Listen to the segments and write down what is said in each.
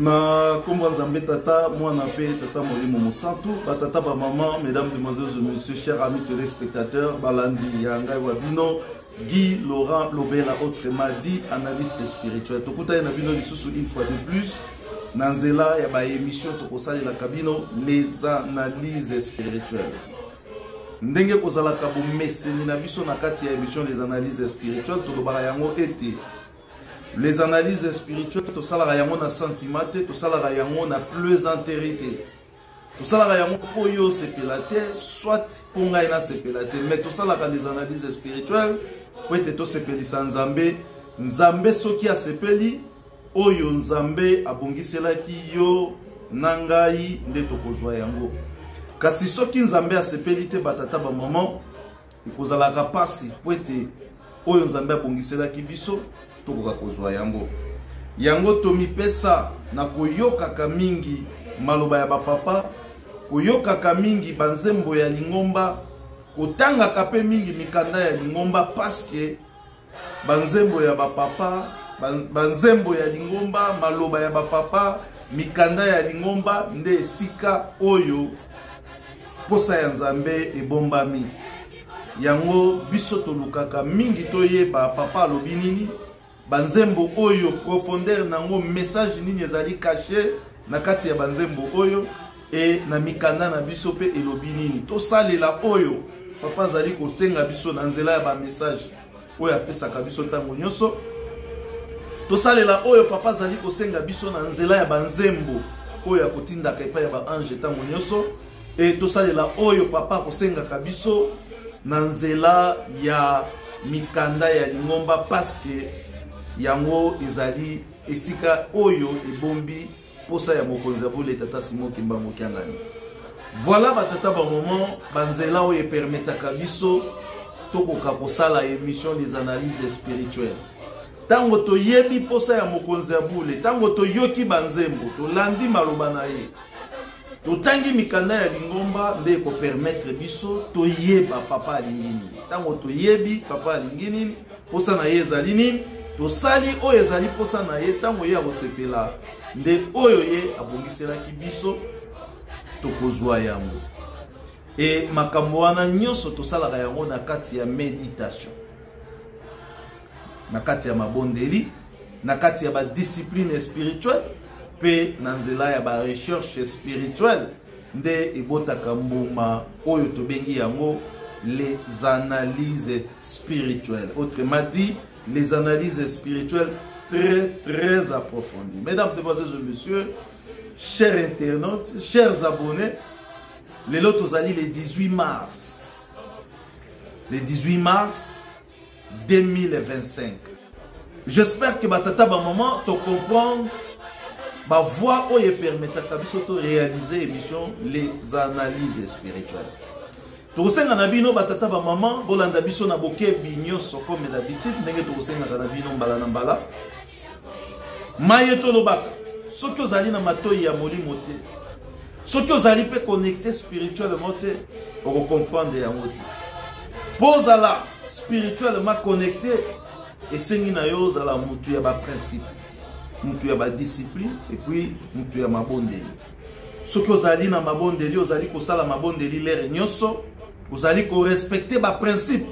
Na komba nzambe tata mwana pe tata molimo mosantu batata ba maman mesdames demoiselles et messieurs chers amis téléspectateurs balandi ya ngai wa bino Guy Laurent Lobela autrement dit analyste spirituel tokuta na bino lisusu une fois de plus nanzela ya ba émission tokosali la kabino les analyses spirituelles ndenge kozala ka bo meseni na biso na kati ya émission les analyses spirituelles to lobaka yango ete les analyses spirituelles, tout ça la rayon na sentiment, tout ça la rayon na plaisanterie, tout ça la rayon pour yo se pelate, soit pour ngaina se pelate, mais tout ça la les analyses spirituelles, pour être tout se peli sans Nzambe, Nzambe soki a se peli, oyo Nzambe abongisela ki yo nangai nde tokozwa yango. Kasi soki Nzambe a se peli te batata ba maman, ikozala ka pasi pour être oyo Nzambe abongisela ki biso. Tokoka kozwa yango yango tomipesa na koyokaka mingi maloba ya bapapa koyokaka mingi banzembo ya lingomba kotangaka pe mingi mikanda ya lingomba paske banzembo ya bapapa banzembo ya lingomba maloba ya bapapa mikanda ya lingomba nde esika oyo posa ya Nzambe ebombami yango biso tolukaka mingi toyeba papa alobi nini banzembo oyo profondeur nango message nini ezali caché na kati ya banzembo oyo et na mikanda na biso pe elobi nini to salela oyo papa zali kosenga biso na nzela ya ba message oyo apesaka biso ntango nyonso to salela oyo papa zali kosenga biso na nzela ya banzembo oyo akotindaka epai ya ba ange ntango nyonso et to salela oyo papa kosengaka biso na nzela ya mikanda ya lingomba paske yango ezali esika oyo ebombi posa ya mokonzi abule tata Simon Kimbango Kiangani. Voilà batata ba moment banzela oyo permetaka biso tokoka kosala émission des analyses spirituelles. Tango to yebi posa ya mokonzi abule, tango to yoki banzembo, to landi maloba na ye. To tangi mikanda ya lingomba nde ko permettre biso to yeba papa alingini. Tango to yebi papa alingini posa na ye ezali nini? To sali oyo ezali posa na ye tango ye akosepela nde oyo ye abongiselaki biso tokozwa yango. E makambo wana nyonso tosalaka yango na kati ya méditation, na kati ya mabondeli, na kati ya ba discipline spirituelle pe na nzela ya ba recherche spirituelle nde ebotaka mbuma oyo tobengi yango les analyses spirituelles. Autrement dit, les analyses spirituelles très approfondies. Mesdames, demoiselles et messieurs, chers internautes, chers abonnés, les lots les 18 mars. Le 18 mars 2025. J'espère que batata ba maman te comprendre ba voix où il permet à biso réaliser émission les analyses spirituelles. Tokosenga na bino batata ba maman bolanda biso na bokebi nyonso comme d'habitude ndenge tokosenga na bino mbala na mbala maye to lobaka soki ozali na matoi ya molimo te Ce que vous allez connecter spirituellement, vous comprendre yango te. Pose là spirituellement connecté et sengi na yo za la mutu ya ba principe, mutu ya ba discipline et puis mutu ya mabondeli. Ce que vous allez na mabondeli, vous allez ko sala mabondeli l'air nyoso, vous allez ko respecter ba principe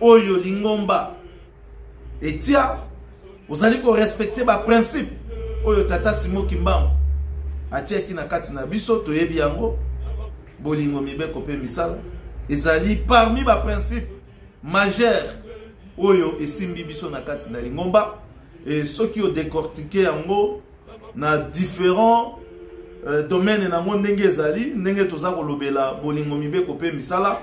oyo lingomba etia, vous allez ko respecter ba principe oyo tata Simo Kimbangu atia ki na kati na biso to yebi yango bolingo mibeko pe misala ezali parmi ba principe majeur oyo esimbi biso na kati na lingomba et ceux qui ont décortiqué yango na différents domaines nango ndenge ezali ndenge toza kolobela bolingo mibeko pe misala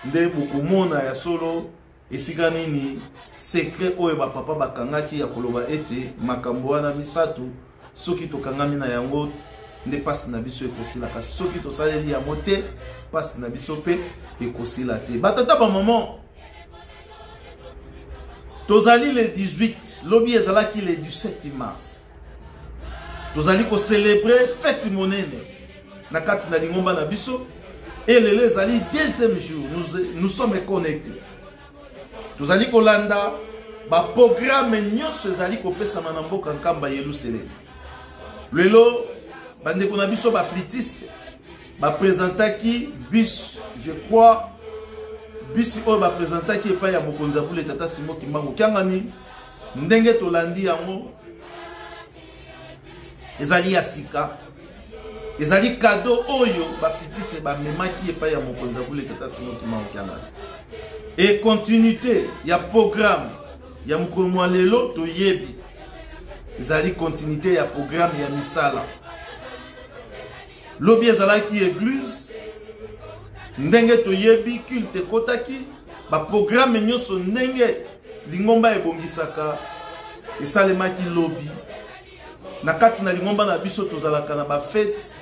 nde bokomona ya solo esika nini secret oyo ba papa bakangaki ya koloba ete makambo wana misatu soki tokangami na yango nde pasi na biso ekosila kasi soki tosaleli yango te pasi na biso pe ekosila te. Batata ba maman tozali le 18 lobi ezalaki le 17 mars tozali ko célébrer fête monene na kati na lingomba na biso et lelo ezali deuxième jour nous sommes connectés. Tozali kolanda ba programme nyonso ezali kopesa na mboka nkamba Yerusalem. Lelo bandeko na biso ba flûtiste ba présentaki bis je crois bis o ba présentaki epai ya mokonzi apule tata Simo Kimbangu kiangani ndenge tolandi yango ezali ya sika ezali cadeau oyo ba flûtiste ba memaki epai ya mokonzi apule tata Simo Kimbangu kiangani et continuité ya programme ya mokolo lelo toyebi ezali continuité ya programme ya misala lobi ezalaki église ndenge toyebi culte kotaki ba programme nyonso ndenge lingomba ebongisaka esalemaki lobi na kati na lingomba na biso tozalaka na ba fête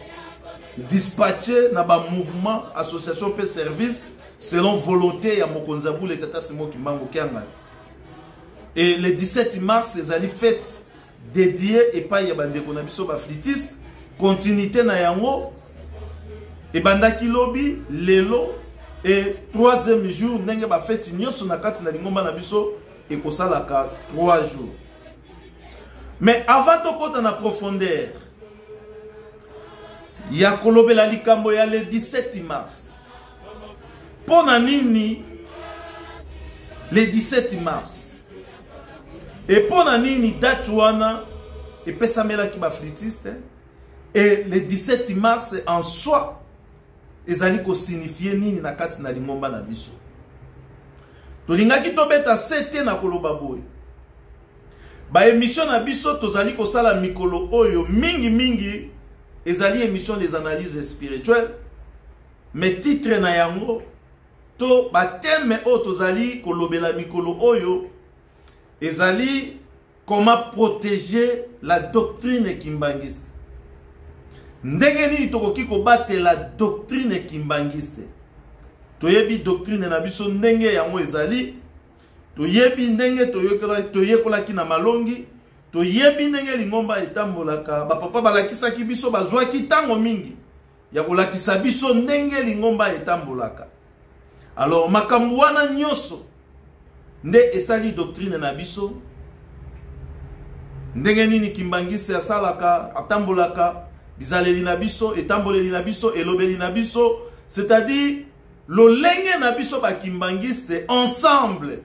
dispatché na ba mouvement association pe service selon volonté ya mokonzi abule tata Simo Kimbangu kianga. Et le 17 mars ezali fête dédiée epai ya bandeko na biso ba flûtiste continuité na yango et bandaki lobi lelo et troisième jour ndenge ba fête nyonso na kati na lingomba na biso ekosalaka 3 jours. Mais avant de kota na profondeur ya kolobela likambo ya le 17 mars pona nini le 17 mars et pona nini date wana epesamelaki ba flûtiste et le 17 mars en soi ezali ko signifier nini na kati na lingomba na biso tolingaki tobeta sete na koloba boy ba émission na biso tozali ko sala mikolo oyo mingi ezali émission des analyses spirituelles mais titre na yango to ba thème o tozali kolobela mikolo oyo ezali comment protéger la doctrine kimbangiste. Ndenge nini tokoki kobatela doctrine kimbangiste. Toyebi doctrine na biso ndenge yango ezali, toyebi ndenge toyekolaki na malongi, toyebi ndenge lingomba etambolaka, ba papa balakisaki biso bazwaki tango mingi ya kolakisa biso ndenge lingomba etambolaka. Alors makambo wana nyonso nde esali doctrine na biso ndenge nini kimbangisi asalaka atambolaka bizaleli na biso etamboleli na biso elobeli na biso, c'est-à-dire lolenge na biso ba kimbangiste ensemble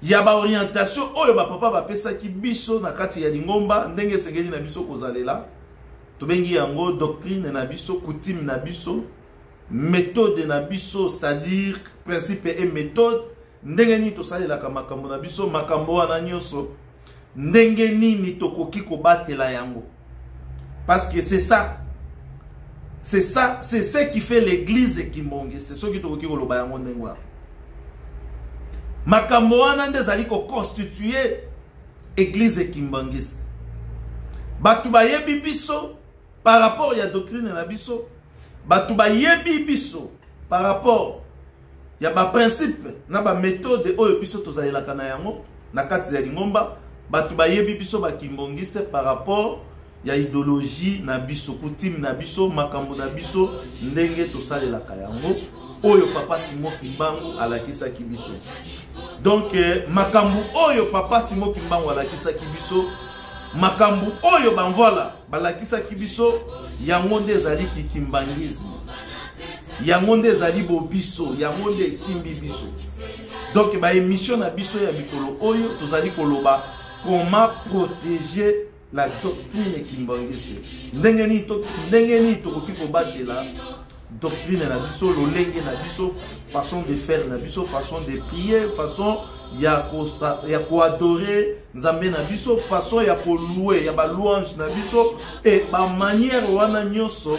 ya ba orientation oyo ba papa ba pesaki biso na kati ya lingomba ndenge sengeli na biso kozalela tobengi yango doctrine na biso, coutume na biso, méthode na biso, c'est-à-dire principe et méthode ndenge nini tosalelaka makambo na biso makambo wana nyonso ndenge nini tokoki kobatela yango, parce que c'est c'est ce qui fait l'église kimbongi, c'est ce qui tokoki koloba yango ndenge wana makambo wana nde zali ko constituer église kimbangiste. Batu bayebi biso par rapport ya doctrine na biso, batu bayebi biso par rapport ya ba principe na ba méthode oyo biso tozalelaka na yango na kati ya lingomba, batu bayebi biso ba kimbongiste par rapport ya idéologie na biso coutume na biso makambo na biso ndenge tosalelaka yango oyo papa Simon Kimbangu alakisaki biso. Donc makambo oyo papa Simon Kimbangu alakisaki biso makambo oyo banvola balakisaki biso yango nde ezali kimbangisme, yango nde ezali bobiso, yango nde esimbi biso. Donc ba émission na biso ya mikolo oyo tozali koloba comment protéger la doctrine kimbangiste. Ndenge ni tokoki kobatela doctrine na biso, lolenge na biso, façon de faire na biso, façon de prier, façon ya ko adorer nzambe na biso, façon ya ko louer, ya ba louange na biso et ba manière wana nyonso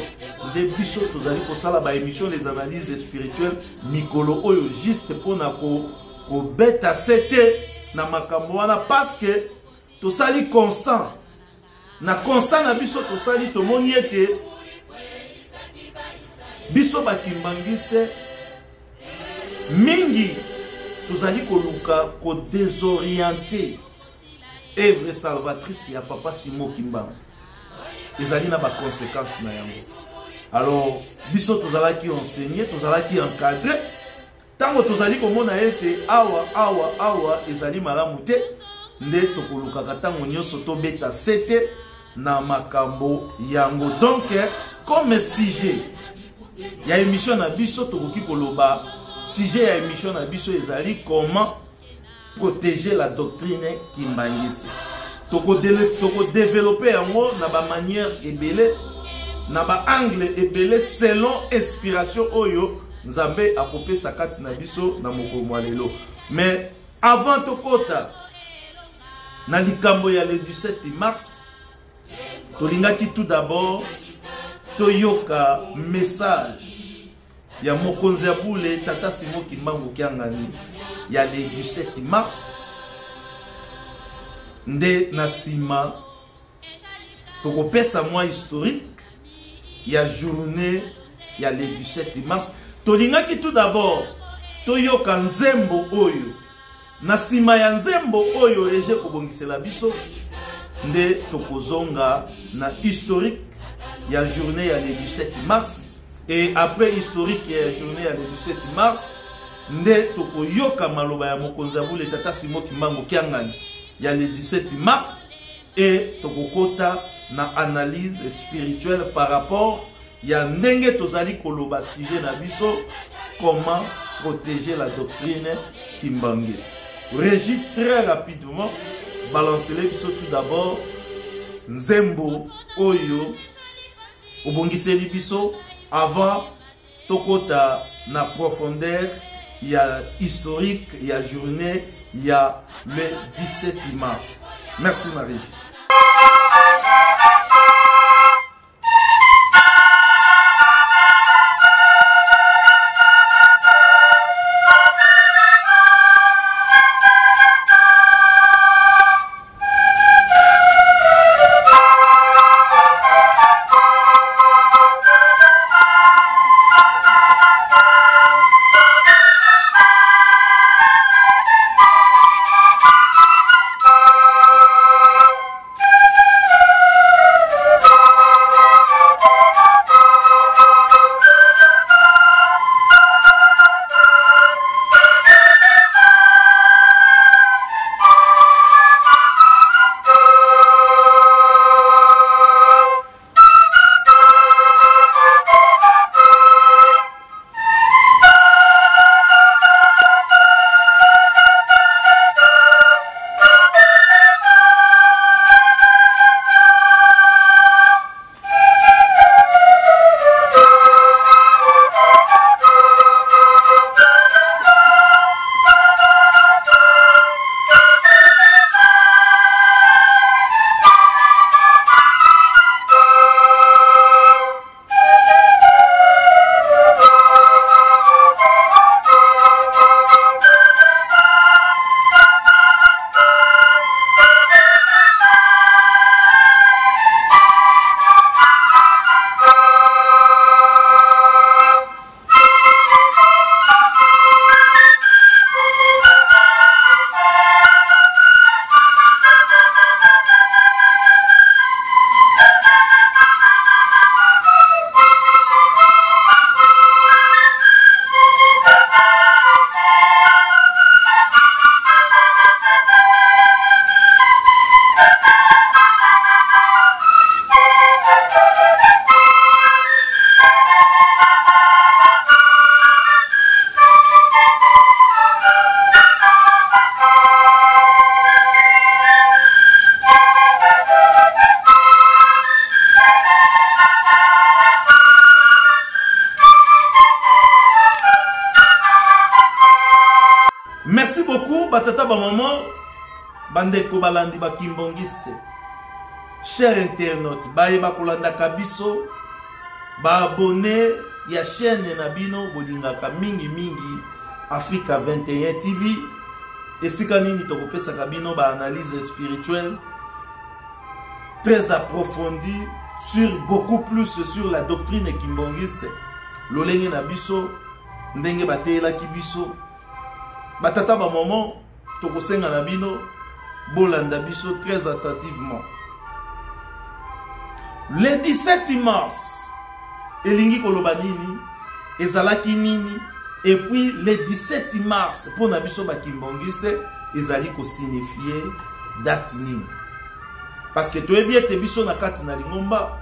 de biso tozali ko sala ba émission les analyses spirituelles mikolo oyo juste pona ko beta sete na makambo wana parce que tosali constant na constant na biso tosali tomoni ete biso bakimbangise mingi tozali koluka ko désorienter œuvre salvatrice ya papa Simon Kimbangu ezali na ba conséquences na yango. Alors biso tozalaki enseigner, tozalaki encadrer tango tozali komona ete awa ezali malamu te nde tokoluka tango nyonso to beta sete na makambo yango. Donc comme sujet ya émission na biso tokoki koloba sujet ya émission na biso ezali comment protéger la doctrine kimbangiste. Toko développer yango na ba manière ebele na ba angle ebele selon inspiration oyo Nzambe akopesa kati na biso na mokolo lelo. Mais avant tokota na likambo ya le 17 mars tolingaki tout d'abord toyoka message ya mokonzi ya bule tata Simon Kimbangu Kiangani ya le 17 mars nde na sima tokopesa mwa historique ya journée ya le 17 mars. Tolingaki tout d'abord toyoka nzembo oyo na sima ya nzembo oyo eje kobongisela biso nde tokozonga na historique ya journée ya le 17 mars et après historique ya journée ya le 17 mars nde tokoyoka maloba ya mokonzi ya bule tata Simon Kimbangu Kiangani ya le 17 mars et tokokota na analyse spirituelle par rapport ya ndenge tozali koloba sujet na biso comment protéger la doctrine kimbangiste. Régis très rapidement balancer biso tout d'abord nzembo oyo obongiseli biso avant tokota na profondeur ya historique ya journée ya le 17 mars. Merci Marie. batata ba maman bandeko balandi ba kimbongiste. Chers internautes, bayeba kolanda kabiso ba abonné ya chaîne na bino bolingaka mingi Africa 21 TV. Esika nini tokopesa kabino ba analyse spirituelle très approfondie sur beaucoup plus sur la doctrine kimbongiste. Lolenge na biso ndenge batela kibiso batata ba maman tokosenga na bino bolanda biso très attentivement. Le 17 mars elingi koloba nini ezalaki nini, et puis le 17 mars pour na biso ba kimbongiste ezali ko signifier date nini, parce que toyebi ete biso na kati na lingomba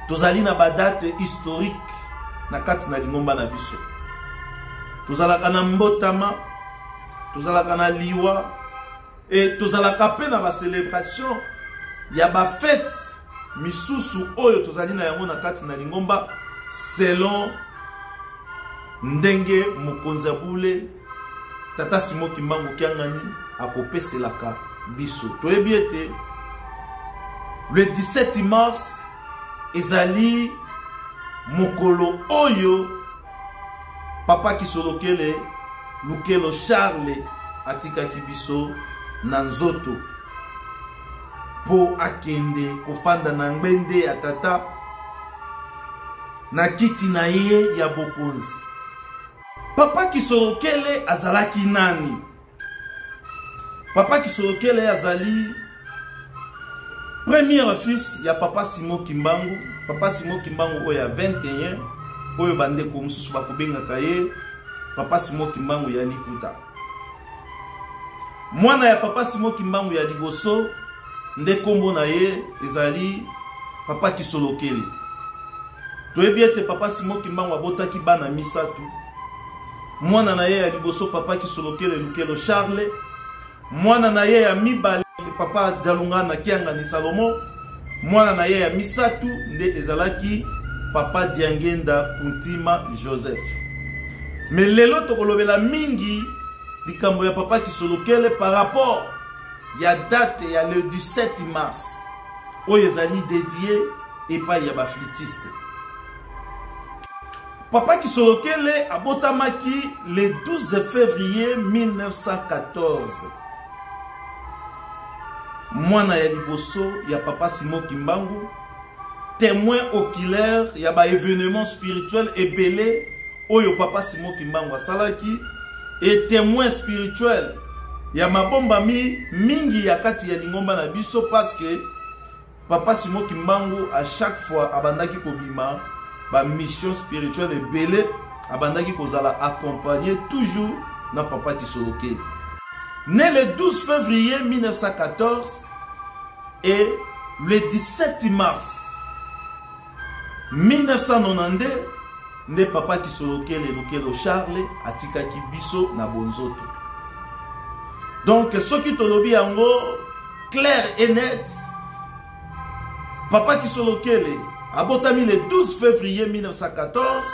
tozali na ba date historique na kati na lingomba na biso. Tozalaka na mbotama, tozalaka na liwa, et tozalaka pe na ba célébration ya ba fête misusu oyo tozali na yango na kati na lingomba selon ndenge mokonzi abule tata Simon Kimbangu Kiangani akopeselaka biso. Toyebi ete le 17 mars ezali mokolo oyo papa Kisolokele Lukelo Charles atikaki biso na nzoto po akende kofanda na ngbende ya tata na kiti na ye ya bokonzi. Papa Kisolokele azalaki nani? Papa Kisolokele azali premier fils ya papa Simon Kimbangu. Papa Simon Kimbangu oyo ya 21 oyo bandeko mususu bakobengaka ye papa Simon Kimbangu ya Liputa. Mwana ya papa Simon Kimbangu ya liboso nde kombo na ye ezali papa Kisolokele. Toyebi ete papa Simon Kimbangu abotaki bana misatu. Mwana na ye ya liboso papa Kisolokele Lukelo Charles, mwana na ye ya mibale papa Jalungana Kiangani Salomo, mwana na ye ya misatu nde ezalaki papa Diangenda Kuntima Joseph. Mais lelo tokolobela mingi likambo ya papa Kisolokele par rapport ya date ya le 17 mars oyo ezali dédié epai ya ba flûtiste. Papa Kisolokele abotamaki le 12 février 1914. Mwana ya liboso ya papa Simon Kimbangu, témoin oculaire ya ba événement spirituel ebele oyo papa Simon Kimbangu asalaki, et témoin spirituel ya mabomba mingi ya kati ya lingomba na biso, parce que papa Simon Kimbangu à chaque fois abandaki kobima ba mission spirituelle ebele, abandaki kozala accompagné toujours na papa Kisolokele. Né le 12 février 1914 et le 17 mars 1992 ne papa Kisolokele Lukelo Charles atikaki biso na bonzoto. Donc soki tolobi yango clair et net, papa Kisolokele abotami le 12 février 1914,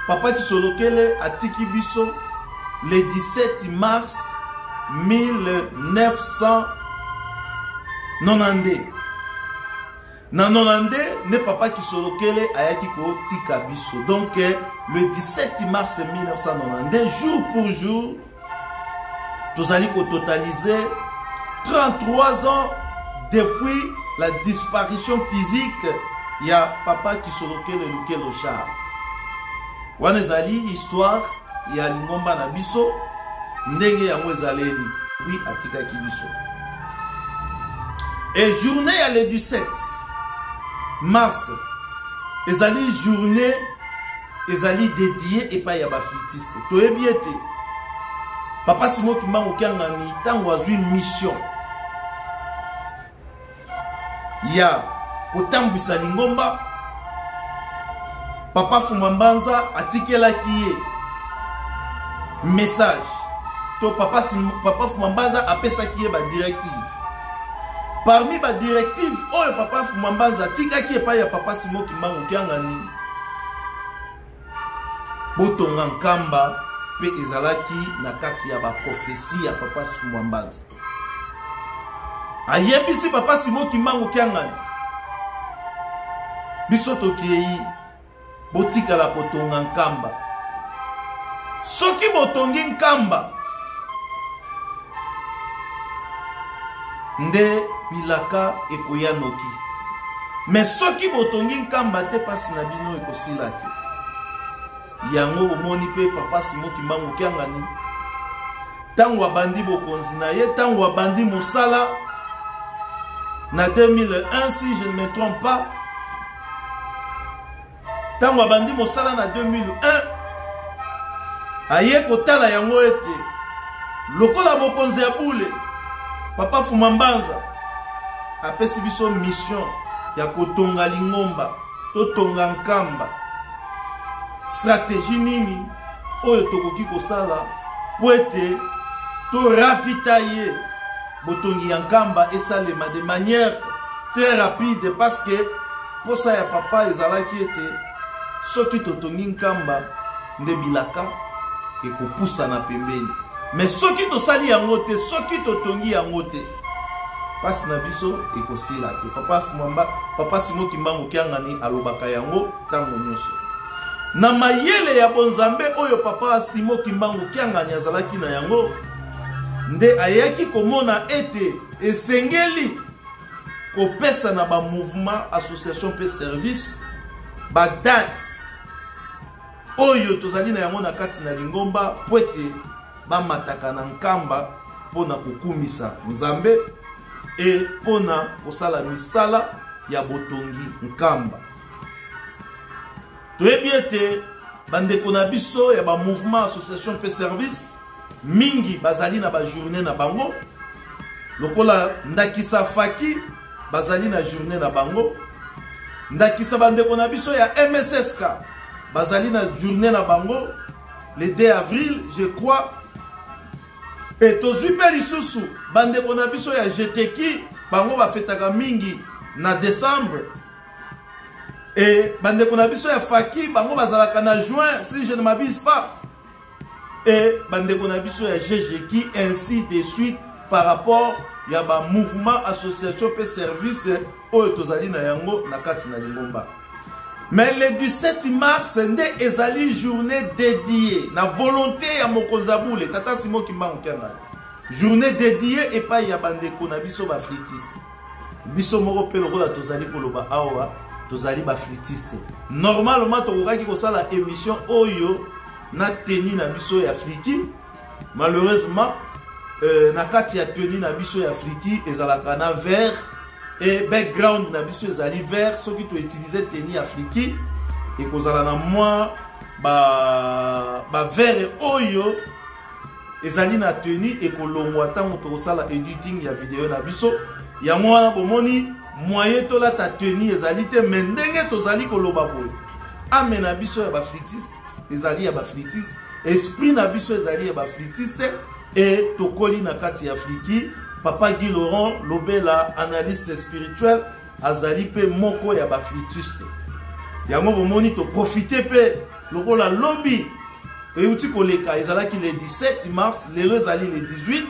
papa Kisolokele atiki biso le 17 mars 1992. Na 92 ne papa Kisolokele ayaki ko tika biso. Donc le 17 mars 1992, jour pour jour, tozali ko totaliser 33 ans depuis la disparition physique ya papa Kisolokele Lukelo Charles. Wana ezali histoire ya lingomba na biso ndenge yango ezaleli puis atikaki biso. Et journée ya le 17 mars ezali journée ezali dédiée epai ya ba flûtiste. Toyebi ete papa Simon Kimbangu Kiangani tango azwi mission ya kotambwisa lingomba, papa Fumambanza atikelaki ye message to papa Fumambanza apesaki ye ba directive. Parmi ba directive oyo papa Fumambanza atikaki epai ya papa Simon Kimbangu Kiangani, botonga nkamba pe ezalaki na kati ya ba prophétie ya papa Fumambanza. Ayebisi papa Simon Kimbangu Kiangani. Biso tokei botikala kotonga nkamba. Soki botongi nkamba nde bilaka ekoya noki. Mais soki botongi nkamba te pasi na bino ekosila te. Yango bomoni pe papa Simon Kimbangu Kiangani. Tango abandi bokonzi na ye, tango abandi musala na 2001 si je ne me trompe pas. Tango abandi musala na 2001 aye kotala yango ete lokola bokonzi ya bule papa Fumambanza apesi biso mission ya kotonga lingomba to tonga nkamba. Stratégie nini oyo tokoki kosala po ete to ravitailler botongi ya nkamba esalema de manière très rapide, parce que posa ya papa ezalaki ete soki totongi nkamba nde bilaka ekopusa na pembeni. Mais soki tosali yango te, soki totongi yango te, pasi na biso ekosila te. Papa Simon Kimbangu Kiangani alobaka yango tango nyonso. Na mayele ya bonzambe oyo papa Simon Kimbangu Kiangani azalaki na yango, nde ayaki komona ete esengeli kopesa na ba mouvement association pe service ba date oyo tozali na yango na kati na lingomba po ete bamataka na nkamba pona kokumisa nzambe e pona kosala misala ya botongi nkamba. Toyebi ete bandeko na biso ya ba mouvement association pe service mingi bazali na ba journée na bango. Lokola ndakisa faki bazali na journée na bango. Ndakisa bandeko na biso ya MSSK bazali na journée na bango le 2 avril je crois. Et tozui pe lisusu bandeko na biso ya GTK bango bafetaka mingi na décembre. Et bandeko na biso ya faki bango bazalaka na juin si je ne m'abuse pas. Et bandeko na biso ya GGK ainsi de suite par rapport ya ba mouvement association pe service oyo tozali na yango na kati na lingomba. Mais le 17 mars nde ezali journée dédiée na volonté ya mokonzi abule tata Simon Kimbangu Kiangani. Journée dédiée et pas ya bandeko na biso ba flûtiste. Biso moko pe lokola tozali koloba awa tozali ba flûtiste. Normalement tokokaki kosala émission oyo na teni na biso ya fliki. Malheureusement na kati ya teni na biso ya fliki ezalaka na vert et background na biso ezali vert. Soki to utiliser teni ya fliki et kozala na moi ba vert oyo ezali na teni et kolongwa tango tokosala editing ya video na biso. Yango wana bomoni moyen tola ta teni ezali te mendenge tozali koloba boye. Ame na biso ya ba flûtiste ezali ya ba flûtiste, esprit na biso ezali ya ba flûtiste et tokoli na kati ya fliki. Papa Guy Laurent Lobela analyste spirituel azali pe moko ya ba flûtiste. Yango bomoni to profiter pe lokola lobby et uti koleka ezalaki le 17 mars, le ezali le 18,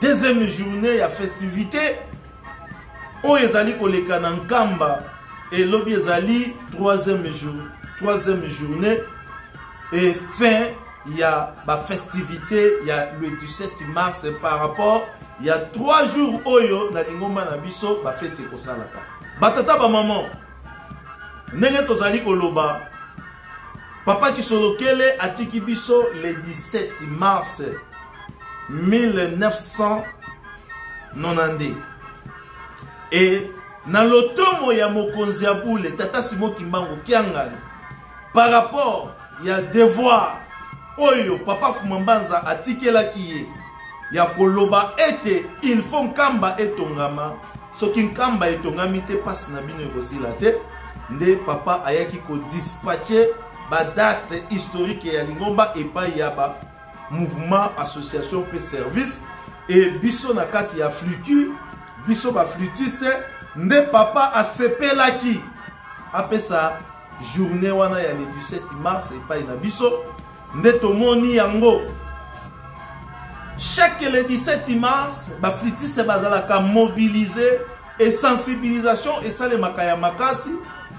deuxième journée ya festivité o ezali koleka na nkamba et lobby ezali troisième journée et fin ya ba festivité ya le 17 mars par rapport il y a 3 jours oyo na lingomba na biso ba fête ko salaka. Batata ba maman ndenge tozali koloba papa Kisolokele atiki biso le 17 mars 1990 et na lotomo ya mokonzi ya bule tata Simon Kimbangu Kiangani par rapport ya devoir oyo papa Fumambanza atikelaki ye ya koloba ete il faut nkamba etongama. Soki nkamba etongami te pasi na bino ekosila te, nde papa ayaki ko dispatcher ba date historique ya lingomba epai ya ba mouvement association pe service et biso na kati ya flûtu biso ba flûtiste nde papa asepelaki apesa journée wana ya le 17 mars epai na biso Ndeto moni yango. Chaque le 17 mars, ba flûtiste bazalaka mobiliser et sensibilisation et ça les makaya makasi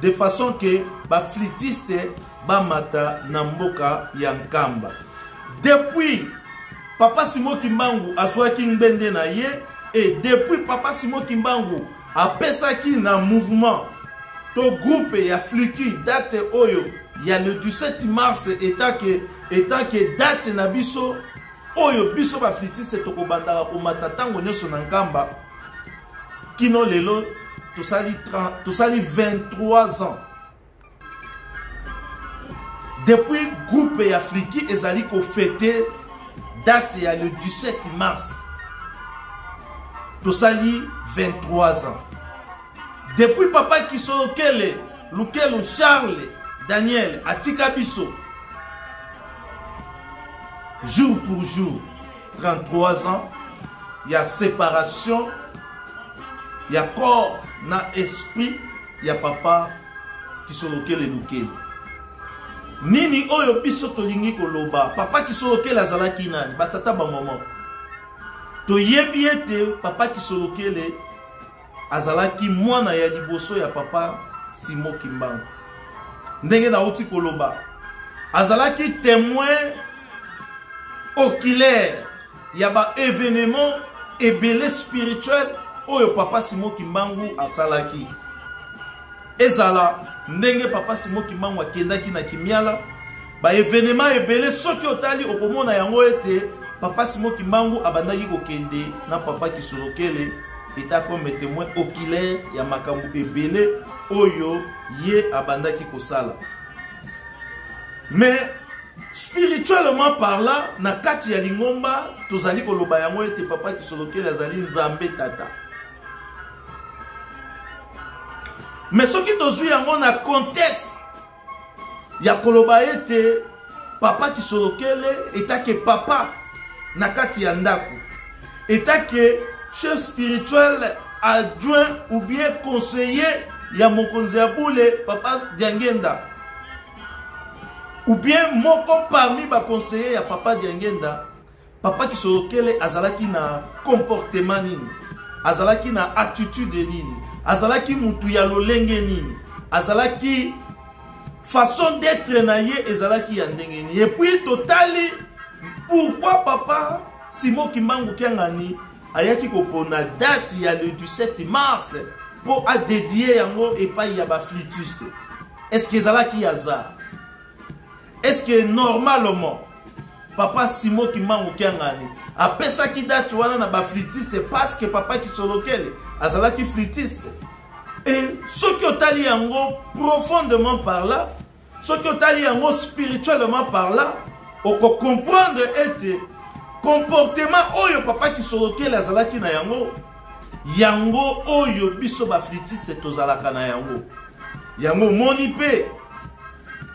de façon que ba flûtiste ba mata na mboka ya Nkamba. Depuis Papa Simon Kimbangu azwaki ngbende na ye et depuis Papa Simon Kimbangu apesaki na mouvement to groupe ya Fluki date oyo ya le 17 mars étant que date na biso oyo biso ba flûtiste to kobanda o matatango nyoso na Nkamba kino lelo tosali 23 ans depuis groupe ya Fluki ezali ko fêter date ya le 17 mars tosali 23 ans depuis Papa Kisolokele Lukelu Charles Daniel atika biso jour pour jour 33 ans il y a séparation il y a corps na esprit il y a Papa Kisolokele Lukelu nini oyo biso tolingi koloba Papa Kisolokele azalaki nani batata ba maman to yebi ete Papa Kisolokele azalaki mwana ya liboso ya Papa Simon Kimbangu ndenge na uti koloba azalaki témoin oculaire ya ba événement ebele spirituel oyo Papa Simon Kimbangu asalaki ezala ndenge Papa Simon Kimbangu akendaki na Kimiala ba événement ebele soki otali okomona yango ete Papa Simon Kimbangu abandaki kokende na Papa Kisolokele eta comme témoin oculaire ya makambo ebele oyo ye abandaki kosala. Mais spirituellement parlant na kati ya lingomba tozali koloba yango ete Papa Kisolokele azali nzambe tata. Mais ce qui tozui yango na contexte ya koloba ete Papa Kisolokele etake papa na kati ya ndako etake chef spirituel adjoint ou bien conseiller ya mokonzi ya bule Papa Diangenda ou bien moko parmi ba conseiller ya Papa Diangenda Papa Kisolokele azalaki na comportement nini azalaki na attitude nini azalaki mutu ya lolenge nini azalaki façon d'être na ye ezalaki ya ndenge nini et puis totali pourquoi Papa Simon Kimbangu Kiangani ayaki kopona date ya le 17 mars pour a dédier yango epai ya ba flûtiste. Est-ce que ezalaki hasard? Est-ce que normalement Papa Simon Kimbangu Kiangani apesaki date wana na ba flûtiste parce que Papa Kisolokele azalaki flûtiste? Et ce qui otali yango profondément par là, ce qui otali yango spirituellement par là, on peut comprendre ete comportement oyo Papa Kisolokele azalaki na yango yango oyo biso ba flûtiste tozalaka na yango yango moni pe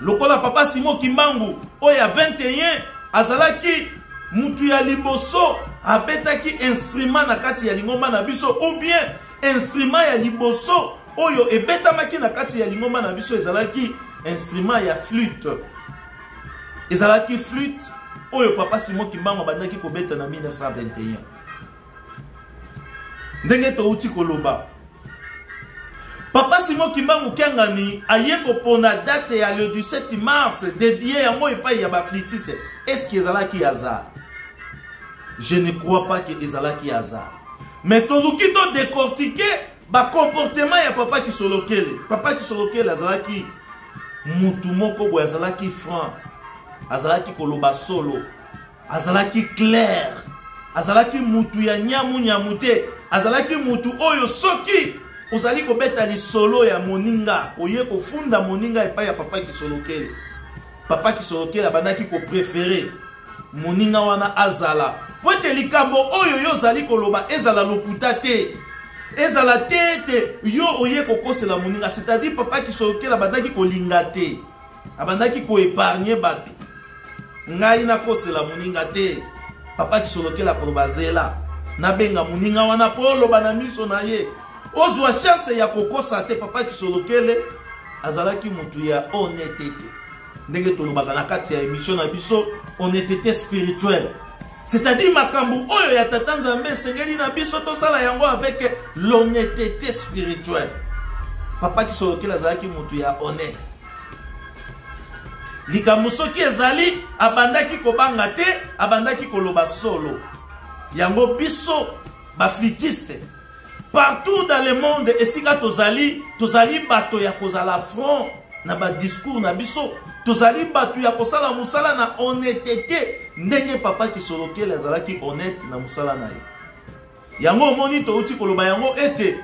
lokola Papa Simon Kimbangu oyo 21 azalaki mutu ya liboso abetaki instrument na kati ya lingomba na biso ou bien instrument ya liboso oyo ebetamaki na kati ya lingomba na biso ezalaki instrument ya flûte ezalaki flûte oyo Papa Simon Kimbangu bandaki kobeta na 1921 ndenge touti koloba Papa Simon Kimbangu Kiangani aye kopona date ya le 17 mars dédié yango epai ya ba flûtiste. Est-ce que ezalaki hasard? Je ne crois pas que ezalaki hasard. Mais toluki to décortiquer ba comportement ya Papa Kisolokele. Papa Kisolokele azalaki mutu moko boy azalaki franc. Azalaki koloba solo. Azalaki clair. Azalaki mutu ya nyamu nyamute. Azalaki mutu oyo soki ozali kobeta li solo ya moninga oye kofunda moninga epai ya Papa Kisolokele. Papa Kisolokele abandaki ko préférer moninga wana azala pote likambo oyo yo zali koloba ezala lokuta te ezala te yo oye kokosela moninga, c'est-à-dire Papa Kisolokele abandaki kolinga te abandaki ko épargner bato ngai na kosela moninga te. Papa Kisolokele akoloba zela nabenga moninga wana polo bana miso na ye ozwa chance ya kokosa te. Papa Kisolokele azalaki mutu ya honnêteté ndenge tolobaka na kati ya émission na biso honnêteté spirituelle. C'est-à-dire makambu oyo ya tata Nzambe sengeli na biso tosala yango avec l'honnêteté spirituelle. Papa qui sorokela zalaki mutu ya honnête. Likambo soki ezali abandaki kobanga te, abandaki koloba solo. Yango biso ba flitiste. Partout dans le monde esika tozali bato ya kozala front na ba discours na biso. Tozali batu ya kosala musala na honnêteté ndenge papa ki sorokela zalaki honnête na musala na ye. Yango omoni touti koloba yango ete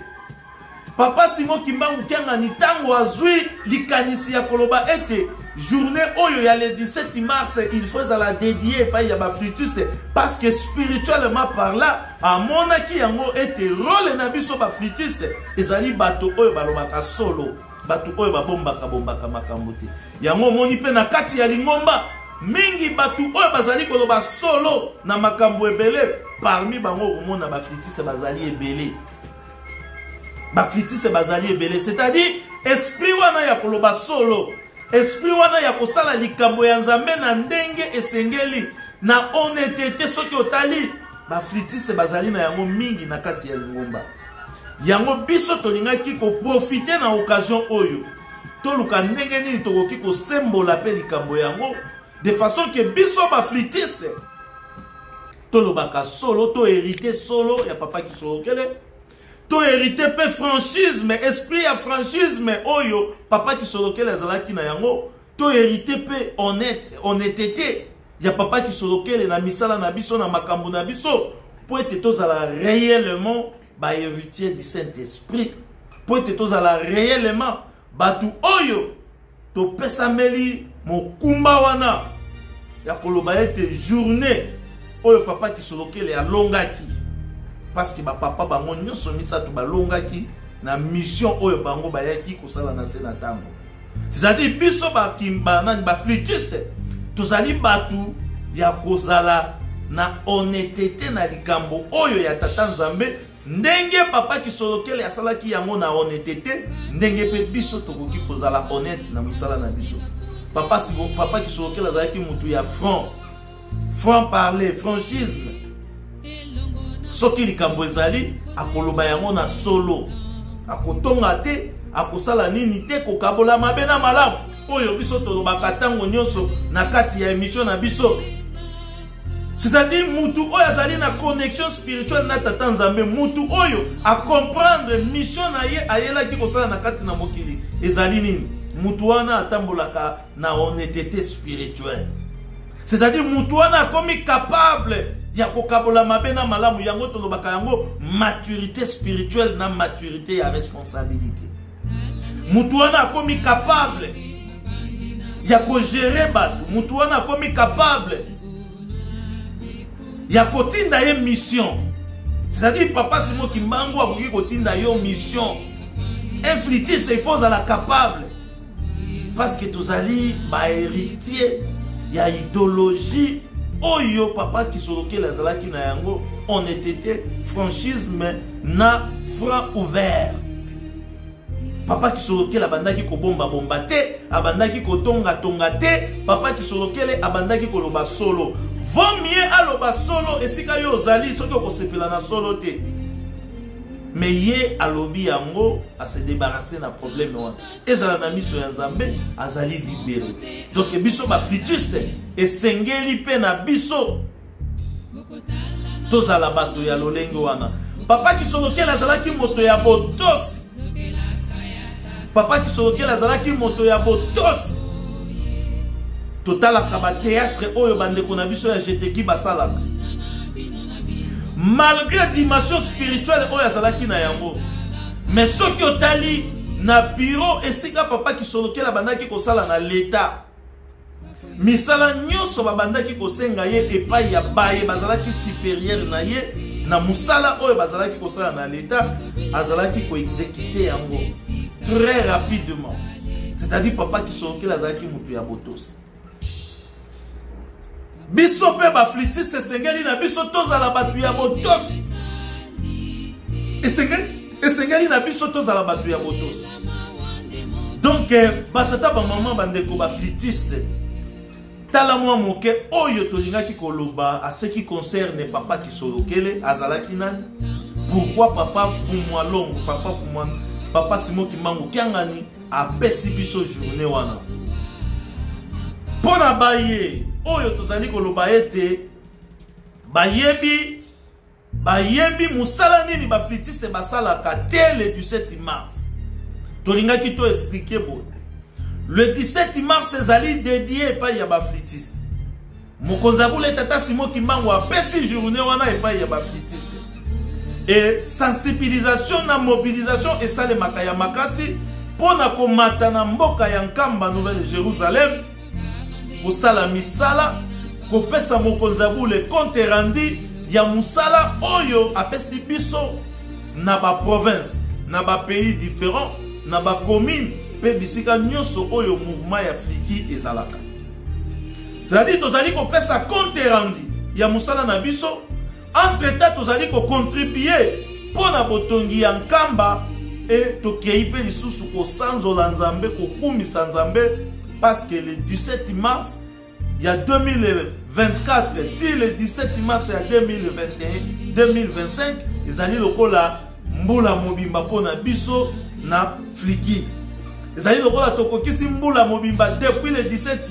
papa Simon Kimbangu kenga ni tango azui likanisi ya koloba ete journée oyo ya le 17 mars il faut la dédier pa ya ba flûtiste parce que spirituellement parlant amona ki yango ete rôle na biso ba flûtiste ezali bato oyo balobaka solo. Batu oyo bombaka makambo te. Yango moni pe na kati ya lingomba mingi batu oyo bazali koloba solo na makambo ebele parmi bango omona ba flûtiste bazali ebele. Ba flûtiste bazali ebele, c'est-à-dire esprit wana ya koloba solo, esprit wana ya kosala likambo ya Nzambe na ndenge esengeli na honnêteté soki otali ba flûtiste bazali na yango mingi na kati ya lingomba. Yango biso tolingaki ko profiter na occasion oyo toluka ndenge nini tokoki ko sembola pe likambo yango de façon que biso ba flûtiste tolobaka solo to hérité solo ya papa ki sorokele to hérité pe franchisme esprit ya franchisme oyo papa ki sorokele azalaki na yango to hérité pe honnêteté ya papa ki sorokele na misala na biso na makambo na biso pour être tozala réellement ba héritier du Saint-Esprit pour être tozala réellement batu oyo to pesameli mokumba wana ya koloba ete journée oyo papa ki sorokele ya longaki parce que ba papa bango nyonso misato ba longaki na mission oyo bango bayaki kosala na senatango. C'est-à-dire biso ba kimba na ba flûtiste tozali batu ya kozala na honnêteté na likambo oyo ya tata Nzambe ndenge papa ki sorokele asalaki yango na honnêteté ndenge pe biso tokoki kozala honnête na misala na biso. Papa ki sorokele azalaki mutu ya franc parler, franchisme. Soki likambo ezali akoloba yango na solo, akotonga te, akosala nini te, kokabola mabe na malamu oyo biso tolobaka tango nyonso na kati ya émission na biso. C'est-à-dire mutu oyo azali na connexion spirituelle na tata Nzambe, mutu oyo a comprendre mission na ye ayelaki kosala na kati na mokili ezali nini, mutu wana atambolaka na honnêteté spirituelle. C'est-à-dire mutu wana akomi capable ya kokabola mabe na malamu yango tolobaka yango maturité spirituelle na maturité ya responsabilité. Mutu wana akomi capable ya ko gérer batu, mutu wana akomi capable ya kotinda ye mission. C'est-à-dire papa Simon Kimbangu akoki kotinda yo mission. Un flûtiste il faut être capable parce que tozali ba héritier ya idéologie oyo papa ki sorokela azalaki na yango honnêteté, franchisme na franc ouvert. Papa ki sorokela abandaki kobomba bomba te, abandaki kotonga tonga te, papa ki sorokele abandaki koloba solo. Vaut mieux aloba solo esika yo ozali soki okosepela na solo te. Mais ye alobi yango a se débarrasser na problème wana. Ezala na miso ya Nzambe azali libéré. Donc biso ba flûtiste esengeli pe na biso tozala bato ya lolenge wana. Papa ki sorokela azalaki moto ya botosi. Papa ki sorokela azalaki moto ya botosi. Totalaka ba théâtre oyo bandeko na biso ya jeteki basalaka. Malgré dimension spirituelle oyo azalaki na yango, mais soki otali na bureau esika papa ki sorokela bandaki kosala na l'état, misala nyonso babandaki kosenga ye epai ya baye bazalaki supérieur na ye na musala oyo bazalaki kosala na l'état, azalaki ko exécuter yango très rapidement. C'est-à-dire papa ki sorokela azalaki mutu ya botosi. Biso pe ba flûtiste esengeli na biso tozala batu ya botosi. Esengeli na biso tozala batu ya botosi. Donc batata ba maman bandeko ba flûtiste tala mwa moke oyo tolingaki koloba à ce qui concerne papa Kisolokele azalaki nani. Pourquoi papa Fumwa Longo, papa Simon Kimbangu Kiangani a pesi biso journée wana. Pona baye oyo tozali koloba ete bayebi musala nini ba flûtiste basala ka le 17 mars. Tolingaki to expliquer bon. Le 17 mars ezali dédié pa ya ba flûtiste. Mokonzabule tata Simon Kimbangu a pesi journée wana e pa ya ba flûtiste. Et sensibilisation na mobilisation et ça les makaya makasi pour na komata na mboka ya Nkamba Nouvelle Jérusalem pour sala misala ko pesa mokonzabule compte rendu ya musala oyo apesi biso na ba province na ba pays différents na ba commune pe bisika nyonso oyo mouvement ya fliki ezalaka. C'est-à-dire tozali ko pesa compte rendu ya musala na biso. Entre-temps, nous allons contribuer pour la botongi en Nkamba et tokeipe lisusu ko sanzo lanzambe ko kumi sanzambe parce que le 17 mars il y a 2024 et le 17 mars il y a 2021 2025 ils allaient lokola mbula mobimba pona biso na fliki. Ils allaient lokola tokokisi mbula mobimba depuis le 17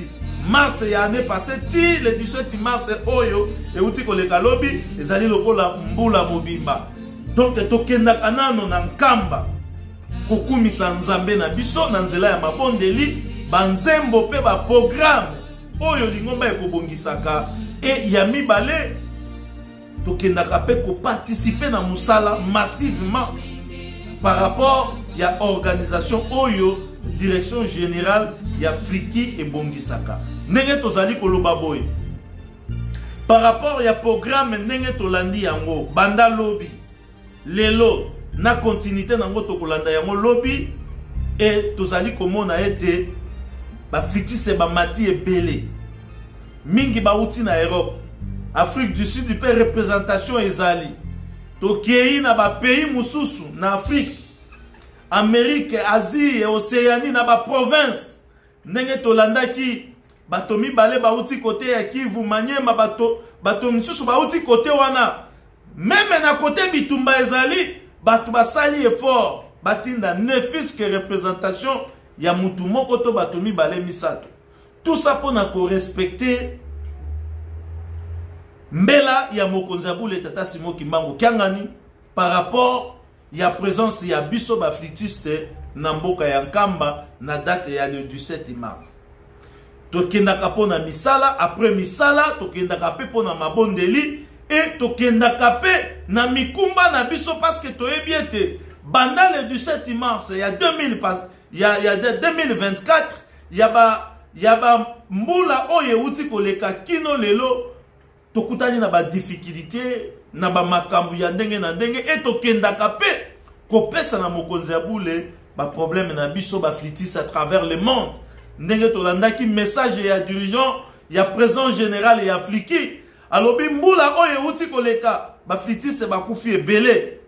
mars ya année passée ti le 17 mars oyo et uti koleka lobi ezali lokola mbula mobimba. Donc tokenda kanano na Nkamba kokumisa nzambe na biso na nzela ya mabondeli banzembo pe ba programme oyo lingomba ekobongisaka et ya mibale tokenda kape ko participer na musala massivement par rapport ya organisation oyo direction générale ya Fliki et Bongisaka. Nenge tozali koloba boy. Par rapport ya programme nenge tolandi yango banda lobby. Lelo na continuité nango tokolanda yango lobby et tozali komona ete ba Fliki se ba mati ebele. Mingi ba uti na Europe. Afrique du Sud pe représentation ezali. Tokei na ba pays mususu na Afrique. Amérique, Asie et Océanie na ba province. Ndenge tolanda ki batomi bale ba uti côté ya Kivu Manyema bato misusu ba uti côté wana. Même na côté bitumba ezali bato basali effort batinda ne fils que représentation ya mutu moko to batomi bale misato. Tout ça pour na ko respecter mbela ya mokonzabule tata Simon Kimbangu Kiangani par rapport ya présence ya biso ba flûtiste na mboka ya Nkamba na date ya le 17 mars. Tokendaka pona misala, après misala tokendaka pe pona mabondeli et tokendaka pe na mikumba na biso parce que toyebi ete banda le 17 mars ya 2024 ya ba mbula oyo uti koleka kino lelo tokutani na ba difficulté na ba makambu ya ndenge na ndenge et tokendaka pe kopesa na mokonzi ya bule ba problème na biso ba flûtiste à travers le monde ndenge tolandaki message ya dirigeant ya président général ya Fliki alobi mbula oyo uti koleka ba flûtiste ba kufi ebele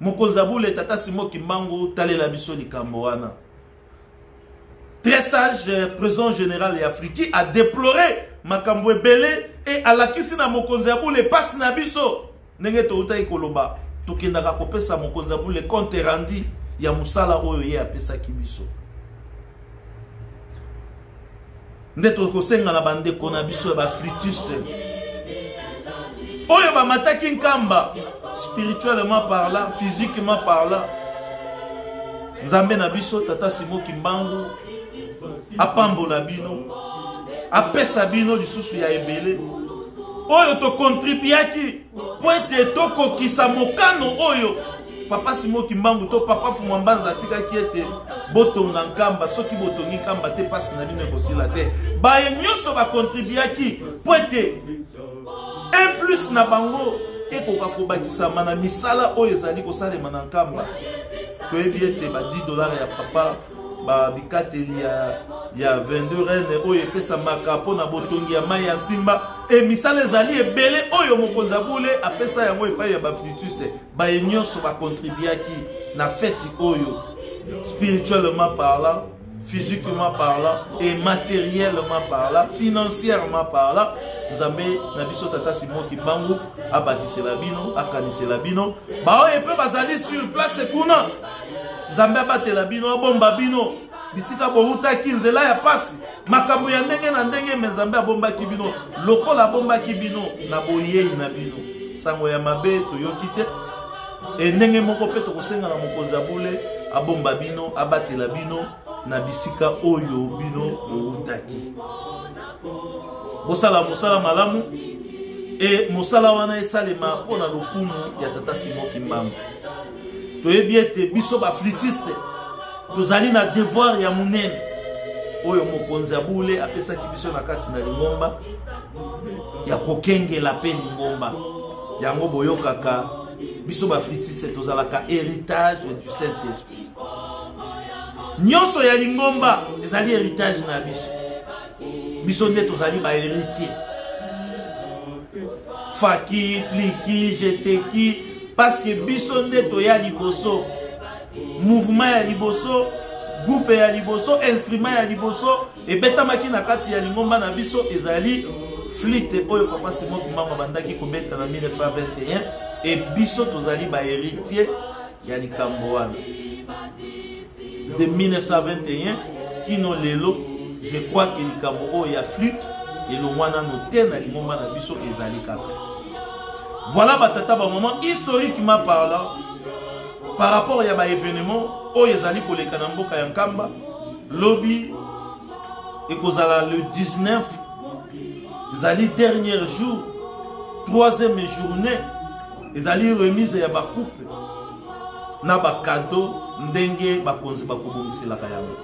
mokonzi ya bule tata Simon Kimbangu talela biso likambo wana. Très sage président général ya Fliki a déploré makambo ebele et alakisi na mokonzi ya bule passe na biso ndenge toutai koloba tokendaka kopesa mokonzi ya bule compte rendu ya musala oyo ye apesaki biso. Nde tokosenga na bandeko na biso ya ba flûtiste oyo ba mataki Nkamba spirituellement parlant, physiquement parlant. Nzambe na biso tata Simon Kimbangu apambola bino apesa bino lisusu ya ebele oyo to contribuaki po ete tokokisa mokano oyo papa Simon Kimbangu to papa Fumambanza atikaki ete botonga Nkamba soki botongi Nkamba te pasi na bino ekosila te baye nyonso bakontribuaki po ete un plus na bango ekoka kobakisama na misala oyo ezali kosalema na Nkamba toyebi ete ba $10 ya papa ba bikateli ya 22 reine oyo epesa makapo na botongi ya mai ya nsimba e misala ezali ebele oyo mokonzi abule apesa yango epai ya ba flûtiste baye nyonso bakontribuaki na feti oyo spirituellement parlant, physiquement parlant et matériellement parlant, financièrement parlant. Nzambe na biso tata Simon Kimbangu abakisela bino akanisela bino bao epe bazali sur place kuna Nzambe abatela bino abomba bino bisika boutaki nzela ya pasi makambo ya ndenge na ndenge me Nzambe abombaki bino lokola abombaki bino na boyei na bino sango ya mabe toyoki te e ndenge moko pe tokosenga na mokonzi abule abomba bino abatela bino na bisika oyo bino boutaki. Bosala mosala malamu et mosala wana esalema pona lokumu ya tata Simon Kimbangu. Toyebi ete biso ba flûtiste tozali na devoir ya munene oyo mokonzi abule apesaki biso na kati na lingomba ya kokengela pe lingomba yango boyokaka biso ba flûtiste tozalaka héritage du Saint-Esprit. Nyonso ya lingomba ezali héritage na biso. Biso nde tozali ba héritier. Faki, fliki, jeteki, parce que biso nde toya liboso. Mouvement ya liboso, groupe ya liboso, instrument ya liboso, et betamaki na kati ya lingomba na biso ezali flûte oyo papa Simon Kimbangu bandaki kobeta na 1921 et biso tozali ba héritier ya likambo wana. De 1921 kino lelo je crois que likambo oyo ya flûte et le wana noté na lingomba na biso ezali kaka. Voilà batata ba moment historiquement parlant par rapport à ba événement oyo ezali koleka na mboka ya Nkamba lobby et kozala le 19 ezali dernier jour troisième journée ezali remise ya ba coupe na ba cadeau ndenge bakonzi bakobongiselaka yango.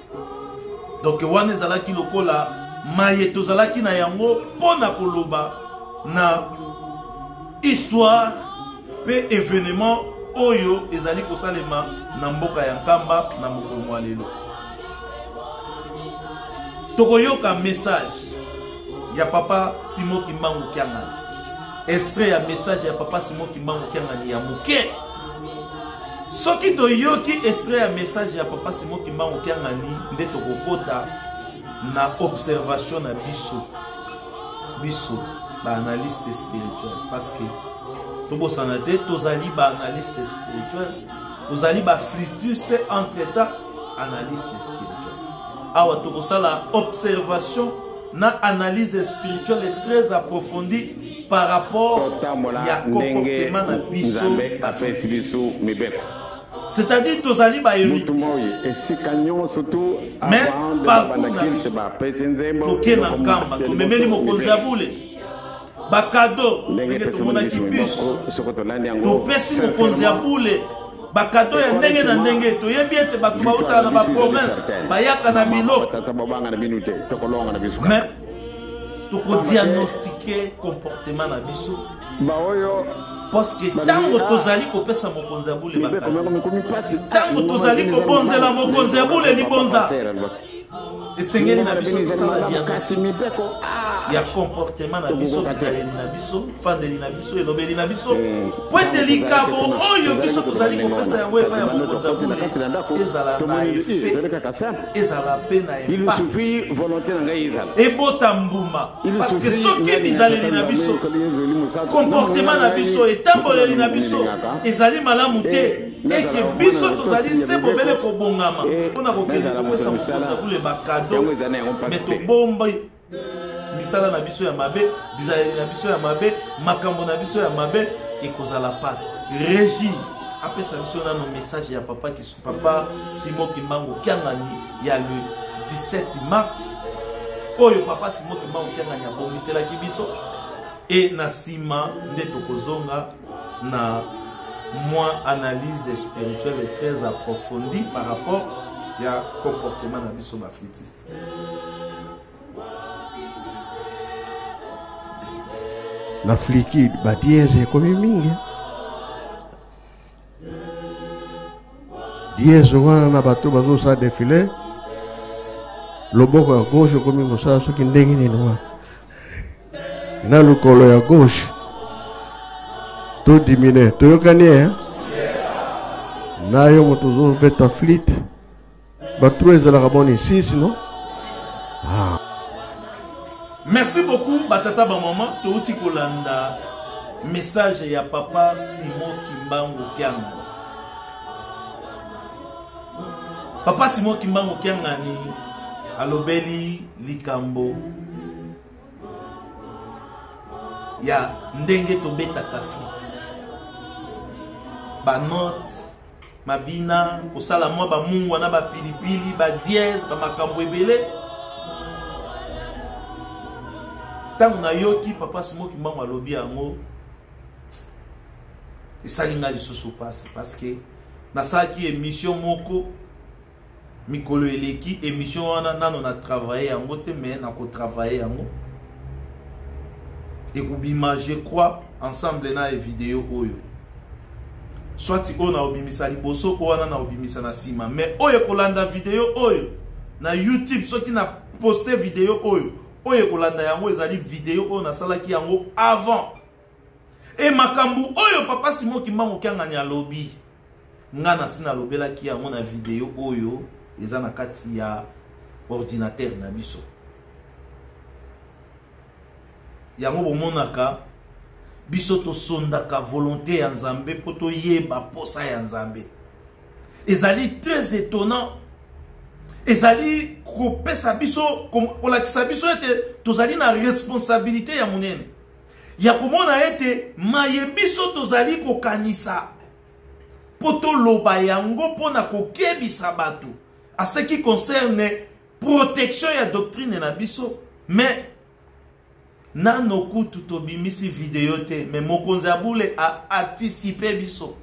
Donc wana ezalaki lokola maye tozalaki na yango pona koloba na histoire pe événement oyo ezali kosalema na mboka ya Nkamba na mokolo wa lelo. Tokoyoka message ya papa Simon Kimbangu Kiangani. Extrait ya message ya papa Simon Kimbangu Kiangani ya muke. Soki toyoki extrait ya message ya papa Simon Kimbangu Kiangani nde tokokota na observation na biso ba analyste spirituel parce que tobo sanate tozali ba analyste spirituel tozali ba flûtiste entre-temps analyste spirituel. Awa tokosala observation na analyse spirituelle très approfondie par rapport ya comportement na biso. C'est-à-dire tozali ba héritier. Mais par toke na Nkamba tomemeli mokonzi abule ba cadeau ndenge tomonaki bus topesi mokonzi abule ba cadeau ya ndenge na ndenge toyebi ete bato bautaka na ba province bayaka na biloko mais tokodiagnostiquer comportement na biso parce que tango tozali kopesa mokonzi abule ba tango tozali kobonzela mokonzi abule libonza esengeli na biso tosala diagnostic ya comportement na biso bitaleli na biso fandeli na biso elobeli na biso po ete likabo oyo biso tozali kopesa yango epai ya mokonzi abule ezala na efe ezala mpe na epa ebota mbuma parce que soki bizaleli na biso comportement na biso etamboleli na biso ezali malamu te eke biso tozali se bobele kobongama mpona kokende kopesa mokonzi abule bakado me tobomba misala na biso ya mabe bizaleli na biso ya mabe makambo na biso ya mabe ekozala pasi. Régime apesa biso nano message ya papa Simon Kimbangu Kiangani ya le 17 mars oyo papa Simon Kimbangu Kiangani abongiselaki biso et na sima nde tokozonga na moins analyse spirituelle très approfondie par rapport ya comportement na biso ba flûtiste. La fliki ba dièse komi mingi dièse wana na bato bazo sa défilé loboko ya gauche komi mosala soki ndenge nini wana na lokolo ya gauche to dimine toyokani na yo moto zo beta flûte Batro ezalaka boni 6 non? Ah. Merci beaucoup batata ba maman touti kolanda message ya papa Simon Kimbangu Kianga. Papa Simon Kimbangu Kianga ni alobeli likambo ya ndenge tobeta kafit ba note mabina kosala mwa ba mungu na ba pilipili ba dièse ba makambo ebele tangu na yoki papa Simon Kimbangu alobi yango esalinga lisusu pasi parce que nasalaki émission moko mikolo eleki émission wana nano na travailler yango te mais na ko travailler yango et kubima je crois ensemble na vidéo oyo soit on a obimisa liboso wana na obimisa na sima mais oyo kolanda vidéo oyo na YouTube soki na poster vidéo oyo kolanda yango ezali vidéo oyo na salaki yango avant et makambu oyo papa Simon Kimbangu Kianga nya lobi ngana sina lobela ki yango na vidéo oyo eza na kati ya ordinateur na biso yango bomonaka biso to sondaka volonté ya Nzambe poto yeba posa ya Nzambe ezali très étonnant ezali kopesa biso kolakisa biso ete tozali na responsabilité ya munene ya komona ete mayebiso tozali kokanisa poto loba yango pona kokebisa bato à ce qui concerne protection ya doctrine na biso mais nano kutu tobimisi vidéo te mais mokonzi abule a anticipé biso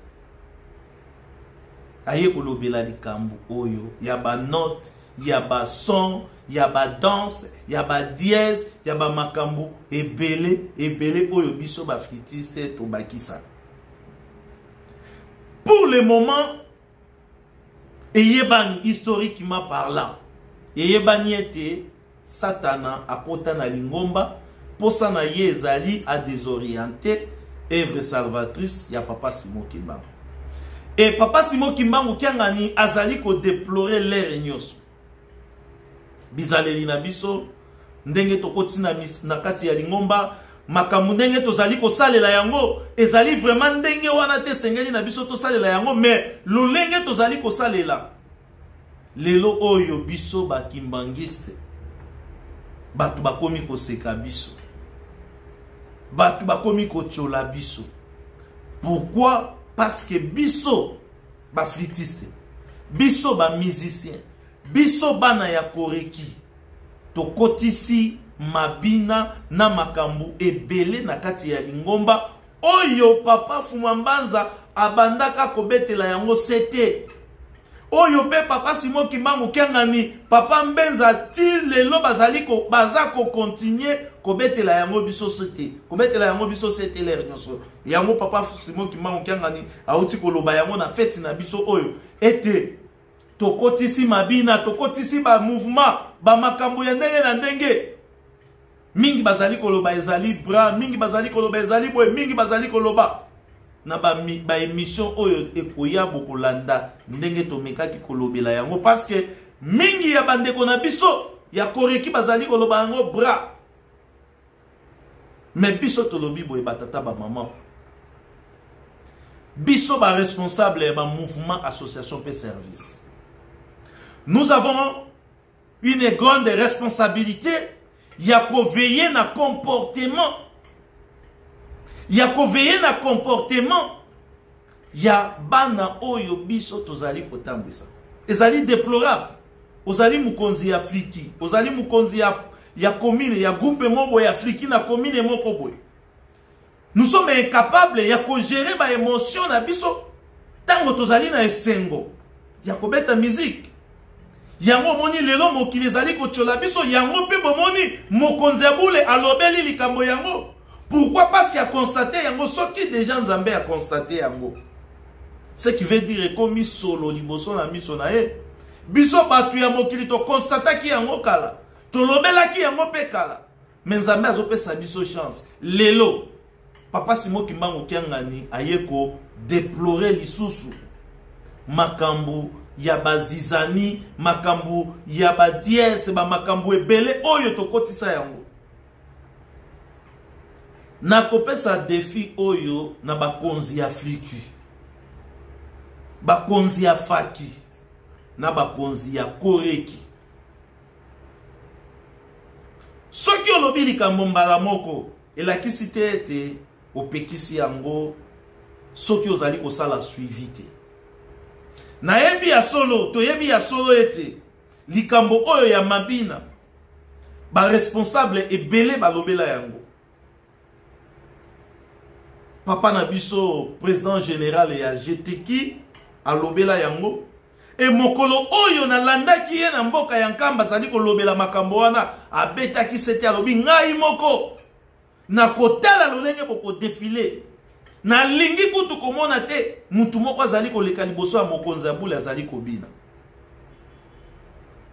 aye kolobela likambo oyo ya ba note ya ba son ya ba danse ya ba dièse ya ba makambo ebele oyo biso ba fritiste to bakisa pour le moment eyebani historiquement parlant eyebani ete Satana akota na lingomba posa na ye ezali a désorienter œuvre salvatrice ya papa Simon Kimbangu et papa Simon Kimbangu Kianga ni azali ko déplorer l'ère nyonso bizaleli na biso ndenge tokoti na kati ya lingomba makambo ndenge tozali kosalela yango ezali vraiment ndenge wana te sengeli na biso tosalela yango mais lolenge tozali kosalela lelo oyo biso ba kimbangiste batu bakomi koseka biso batu bakomi kochola biso pourquoi parce que biso ba flitiste biso ba musicien biso bana ya koreki tokotisi mabina na makambu ebele na kati ya lingomba oyo papa Fumambanza abandaka kobetela yango sete oyo pe papa Simon Kimbangu Kianga ni papa Mbenza ti lelo baza ko continuer kobetela yango biso sete kobetela yango biso sete l'air nyonso yango papa Simon Kimbangu Kianga ni auti koloba yango na fête na biso oyo ete tokotisi mabina tokotisi ba mouvement ba makambo ya ndenge na ndenge mingi bazali koloba ezali bra mingi bazali koloba ezali boy mingi bazali koloba na ba émission oyo ekoya bokolanda ndenge tomekaki kolobela yango parce que mingi ya bandeko na biso ya koreki bazali koloba yango bra mais biso tolobi boy batata ba maman biso ba responsable ba mouvement association pe service nous avons une grande responsabilité ya ko veiller na comportement ya ko veiller na comportement ya bana oyo biso tozali kotambisa ezali déplorable ozali mukonzi ya Afriki ozali mukonzi ya commune ya groupe moko ya Afriki na commune moko boy nous sommes incapables ya ko gérer ba émotion na biso tango tozali na esengo ya kobeta musique yango moni lelo mokili ezali kochola biso yango pe bomoni mokonzi abule alobeli likambo yango pourquoi parce qu'il a constaté yango soki déjà Nzambe a constaté yango ce qui veut dire comme solo liboso na miso na e biso batu ya mokili to constataki yango kala to lobelaki yango pe kala mais Nzambe azopesa biso chance lelo papa Simon Kimbangu Kianga ni ayeko déplorer lisusu makambo ya bazizani, makambu ya ba dièse, ba makambu ebele oyo tokotisa yango. Na kopesa défi oyo na bakonzi ya fliki, bakonzi ya faki, na bakonzi ya koreki. Soki olobi likambo mbala moko, elakisi te ete opekisi yango, soki ozali kosala suivi te. Na yebi ya solo, to yebi ya solo ete, likambo oyo ya mabina, ba responsable ebele balobela yango. Papa na biso, président général ya GTK, alobela yango. E mokolo oyo na landaki ye na mboka ya nkamba zali kolobela makambo wana, abetaki sete alobi ngai moko. Na kotala lolenge boko défilé. Na lingi kutu komona te, mutu moko azali koleka liboso ya mokonzi ya bule azali kobina.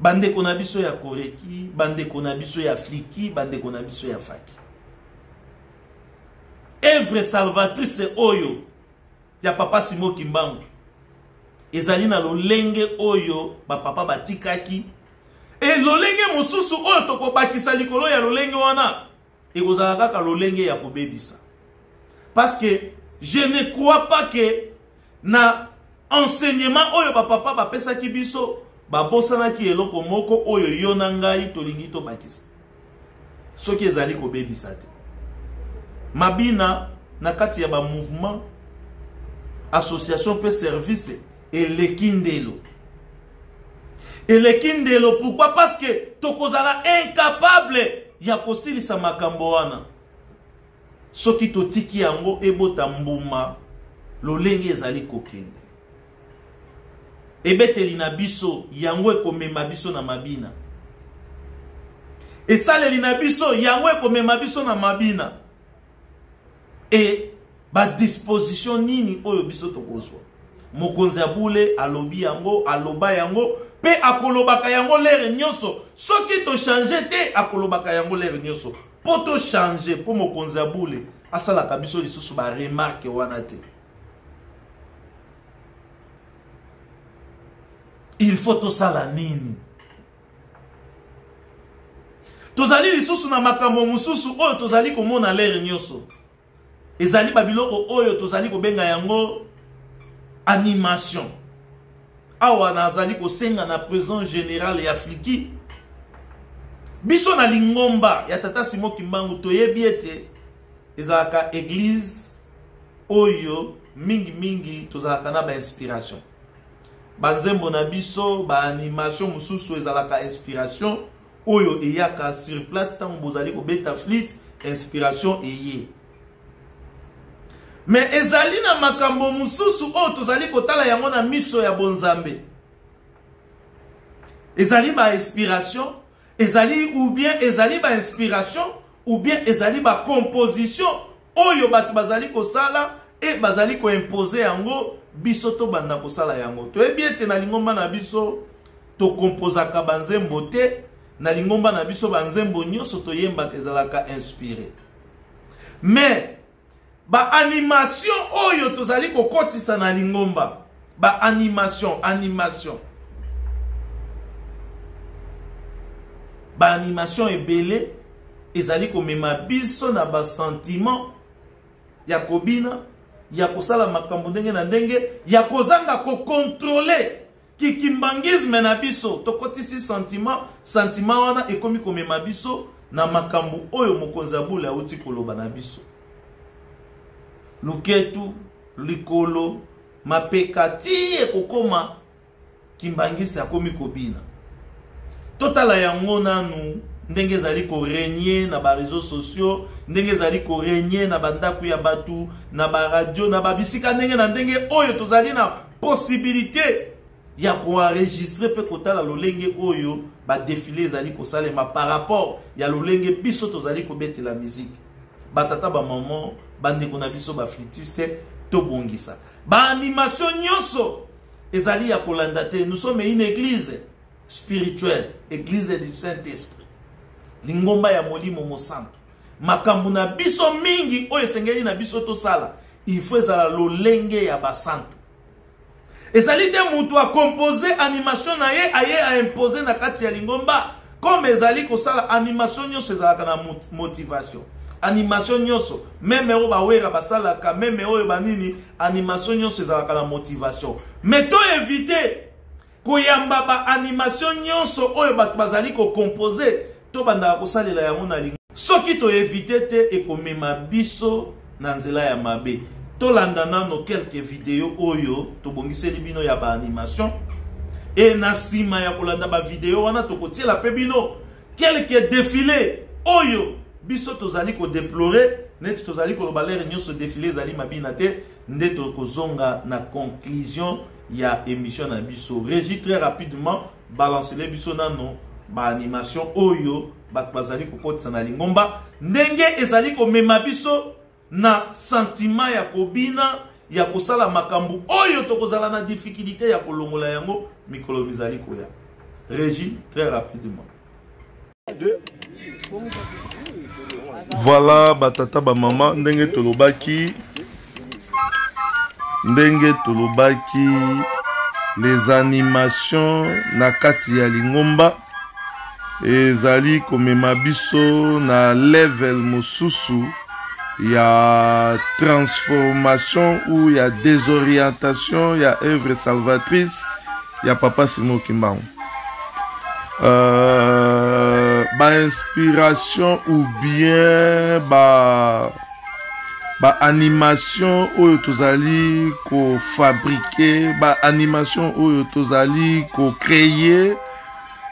Bandeko na biso ya koreki, bandeko na biso ya fliki, bandeko na biso ya faki. Evre salvatrice oyo ya papa Simo Kimbangu ezali na lolenge oyo ba papa batikaki, e lolenge mosusu oyo tokobakisa likolo ya lolenge wana ekozala kaka lolenge ya kobebisa. Parce que je ne crois pas que na enseignement oyo ba papa bapesaki biso babosanaki eloko moko oyo yo na ngai tolingi to bakisa soki ezali kobebisa te. Mabina na kati ya ba mouvement association pe service elekindelo. Elekindelo pourquoi? Parce que tokozala incapable ya kosilisa makambo wana. Soki totiki yango ebota mbuma lolenge ezali kokende. Ebeteli na biso yango ekomema biso na mabina. Esaleli na biso yango ekomema biso na mabina. E ba disposition nini oyo biso tokozwa. Mokonzi ya bule alobi yango, aloba yango, pe akolobaka yango lere nyonso. Soki to changer te akolobaka yango lere nyonso. Po to changer, po mokonzi ya bule asalaka biso lisusu ba remarque wana te. Il faut to sala nini. Tozali lisusu na makambo mususu oyo tozali komona lere nyonso. Ezali babiloko oyo tozali kobenga yango animation. Awa nazali kosenga na président général ya fliki. Biso na lingomba ya tata Simo Kimbangu toyebi ete ezalaka église oyo mingi tozalaka na ba inspiration. Banzembo na biso ba animation mususu ezalaka inspiration oyo eyaka sur place tango bozali kobeta flit inspiration eye. Mais ezali na makambo mususu oyo tozali kotala yango na miso ya bonzambe. Ezali ba inspiration, ezali ou bien ezali ba inspiration ou bien ezali ba composition oyo batu bazali kosala e bazali ko imposer yango biso to banda kosala yango. Toyebi ete na lingomba na biso to composaka banzembo te, na lingomba na biso banzembo nyonso toyemba ezalaka inspiré. Mais ba animation oyo tozali kokotisa na lingomba, ba animation ba animation ebele ezali komema biso na ba sentiment ya kobina, ya kosala makambo ndenge na ndenge, ya kozanga ko contrôler kikimbangisme na biso. Tokotisi sentiment wana ekomi komema biso na makambo oyo mokonzi abula uti koloba na biso. Luketu, likolo, mapekati ekokoma kimbangisi akomi kobina. Totala yango nanu ndenge zali ko régner na ba réseaux sociaux, ndenge zali ko régner na bandaku ya batu, na ba radio, na ba bisika ndenge na ndenge oyo tozali na possibilité ya ko enregistrer pe kotala lolenge oyo ba défilé zali ko salema par rapport ya lolenge biso tozali ko bete la musique. Batata ba maman, bandeko na biso ba flûtiste to bongisa. Ba animation nyonso ezali ya kolanda te. Nous sommes une église spirituelle, église du Saint-Esprit. Lingomba ya molimo mosantu. Makambo na biso mingi oyo sengeli na biso to sala. Il faut ezala lolenge ya basantu. ezali te mutu a composé animation na ye aye a imposer na kati ya lingomba comme ezali kosala animation nyonso ezalaka na motivation animation nyonso meme oyo bawera basalaka meme oyo banini animation nyonso ezalaka na motivation mais to éviter koyamba ba animation nyonso oyo bato bazali ko composer to bandaka kosalela yango na lingo soki to éviter te ekomema biso na nzela ya mabe tolanda nano quelques vidéos oyo tobongiseli bino ya ba animation et na sima ya kolanda ba vidéo wana tokotiela pe bino quelques défilés oyo biso tozali ko déplorer net tozali ko balere nyonso défilé zali mabina te nde tokozonga na conclusion ya émission na biso Régie très rapidement balancer les biso nano ba animation oyo bat bazali ko kotisa na lingomba ndenge ezali ko mema biso na sentiment ya kobina ya kosala makambu oyo tokozala na difficulté ya kolongola yango mikolo mizali koya Régie très rapidement. Voilà batata ba mama ndenge tolobaki les animations na kati ya lingomba ezali komema biso na level mosusu ya transformation ou ya désorientation ya œuvre salvatrice ya Papa Simon Kimbangu. Ba inspiration ou bien ba animation oyo tozali ko fabriquer, ba animation oyo tozali ko créer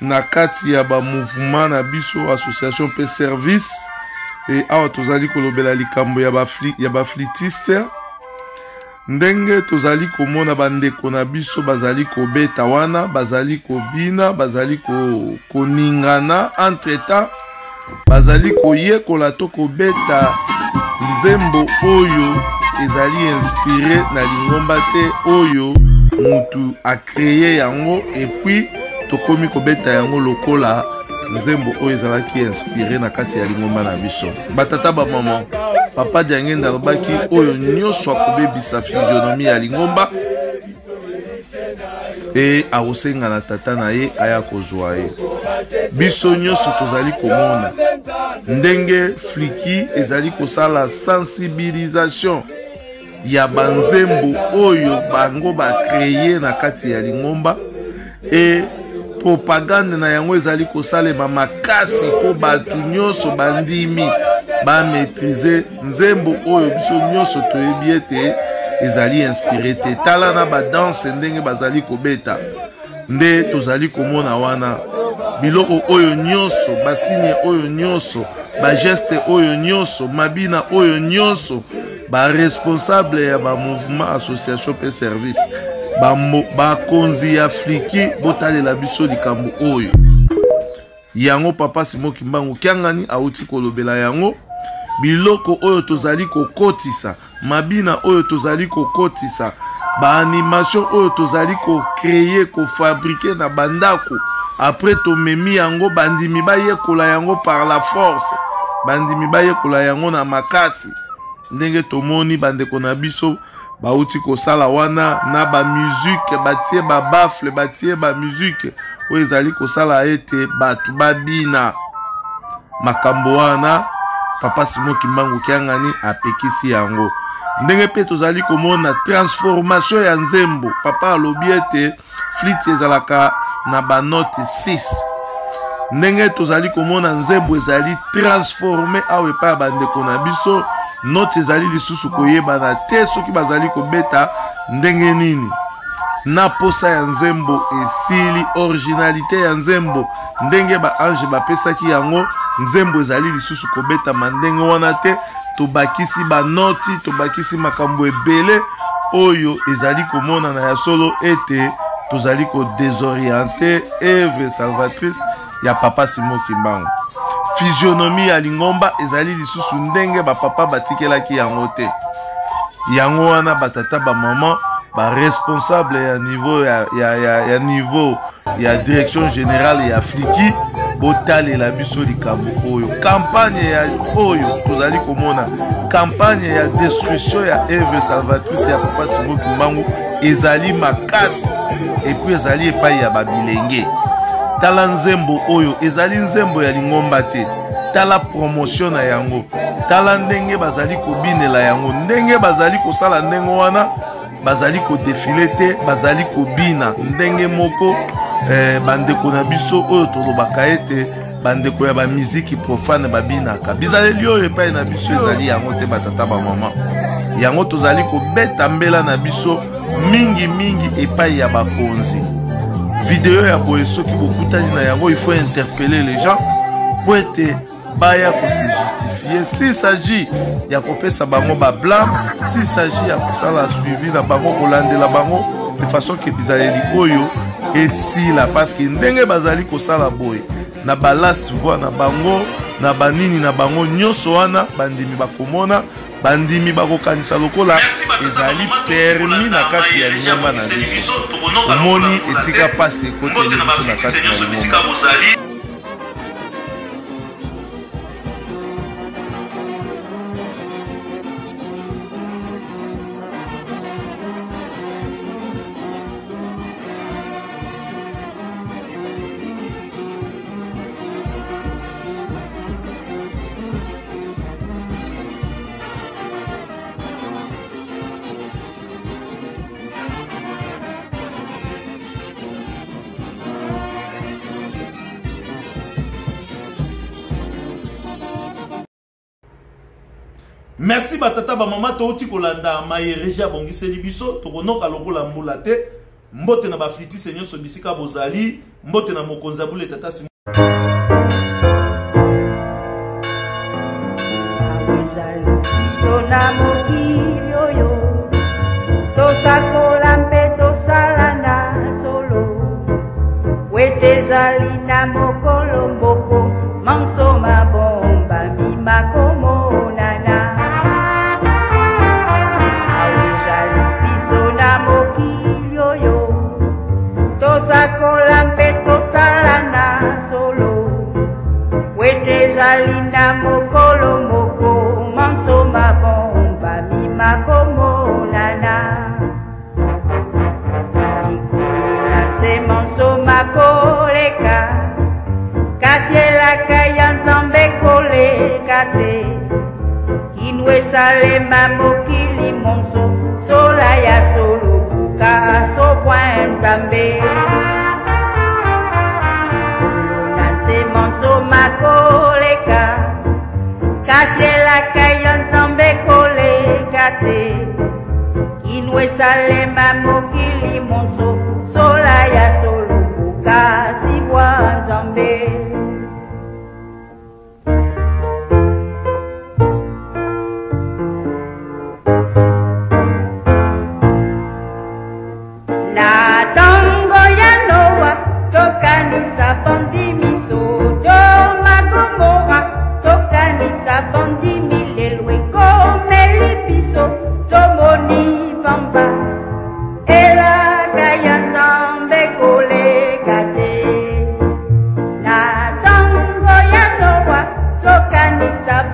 na kati ya ba mouvement na biso association pe service et awa tozali ko lobela likambo ya ba flitiste ndenge tozali komona bandeko na biso bazali kobeta wana bazali kobina bazali koningana entre temps bazali koyekola to kobeta nzembo oyo ezali inspiré na lingomba te oyo mutu a créé yango et puis tokomi kobeta yango lokola nzembo oyo ezalaki inspiré na kati ya lingomba na biso batata ba maman Papa Diangenda alobaki oyo nyonso akobebisa physionomie ya lingomba e akosenga na tata na ye aya kozwa ye biso nyonso tozali komona ndenge fliki ezali kosala sensibilisation ya banzembo oyo bango bakreye na kati ya lingomba e propagande na yango ezali kosalema makasi po bato nyonso bandimi ba maîtriser nzembo oyo biso nyonso toyebi ete ezali inspiré te tala na ba danse ndenge bazali kobeta nde tozali komona wana biloko oyo nyonso basigne oyo nyonso ba geste oyo nyonso mabina oyo nyonso ba responsable ya ba mouvement association pe service ba konzi ya fliki botalela biso likambo oyo yango Papa Simon Kimbangu kiangani auti kolobela yango biloko oyo tozali kokotisa mabina oyo tozali kokotisa ba animation oyo tozali ko créer ko fabriquer na bandako après tomemi yango bandimi bayekola yango par la force bandimi bayekola yango na makasi ndenge tomoni bandeko na biso bauti kosala wana na ba musique batie ba baffle batie ba musique oyo ezali kosala ete batu babina makambo wana Papa Simon Kimbangu kiangani apekisi yango ndenge pe tozali komona transformation ya nzembo papa alobi ete fliti ezalaka na ba note 6 ndenge tozali komona nzembo ezali transformé awe pa bandeko na biso note ezali lisusu koyebana te soki bazali kobeta ndenge nini na posa ya nzembo esili originalité ya nzembo ndenge ba ange bapesaki yango nzembo ezali lisusu kobeta mandenge wana te tobakisi ba noti tobakisi makambo ebele oyo ezali komona na ya solo ete tozali ko désorienter œuvre salvatrice ya Papa Simon Kimbangu physionomie ya lingomba ezali lisusu ndenge ba papa batikelaki yango te yango wana batata ba maman ba responsable ya niveau ya niveau ya direction générale ya Fliki botalela biso likambo oyo campagne ya oyo tozali komona campagne ya destruction ya œuvre salvatrice ya Papa Simon Kimbangu ezali makasi et puis ezali epai ya babilenge. Tala nzembo oyo ezali nzembo ya lingomba te. Tala promotion na yango. Tala ndenge bazali kobinela yango, ndenge bazali kosala ndenge wana, bazali kodefile te, bazali kobina ndenge moko. Bandeko na biso oyo tolobaka ete bandeko ya ba miziki profane babinaka. Bizaleli oyo epai na biso ezali yango te batata ba mama. Yango tozali kobeta mbela na biso mingi epai ya bakonzi. Vidéo ya boye soki bokutani na yango, il faut interpeller les gens pour être baya ko se justifier. S'il s'agit ya kopesa bango ba blâme, s'il s'agit ya kosala suivi na bango kolandela bango de façon que bizaleli oyo esila, parce que ndenge bazali kosala boye na balas voix na bango na banini na bango nyonso wana bandimi bakomona, bandimi bakokanisa lokola ezali permis na kati ya lingomba na biso. Omoni esika pase kote biso na kati ya lingomba. Merci batata ba mama to uti kolanda maye reja bongiseli biso tokonoka lokola mbula te mbote na bafliti senyo so bisika bozali mbote na mokonza bule tata si sona mokilio yo tosakola mpe tosalana solo wetezali na mokolo mboko mansoma bomba mimakomonana tosakola mpe tosalana solo wetezali na mokolo moko mansoma bomba mimakomonana likola nse mansoma koleka kasi elaka ya nzambe koleka te kinu esalema mokili monso sola ya solo so point nzambe nanse monso makoleka kasi elaka ya nzambe koleka te kinu esalema mokili monso sola ya solo kasi bwa nzambe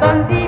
Bondi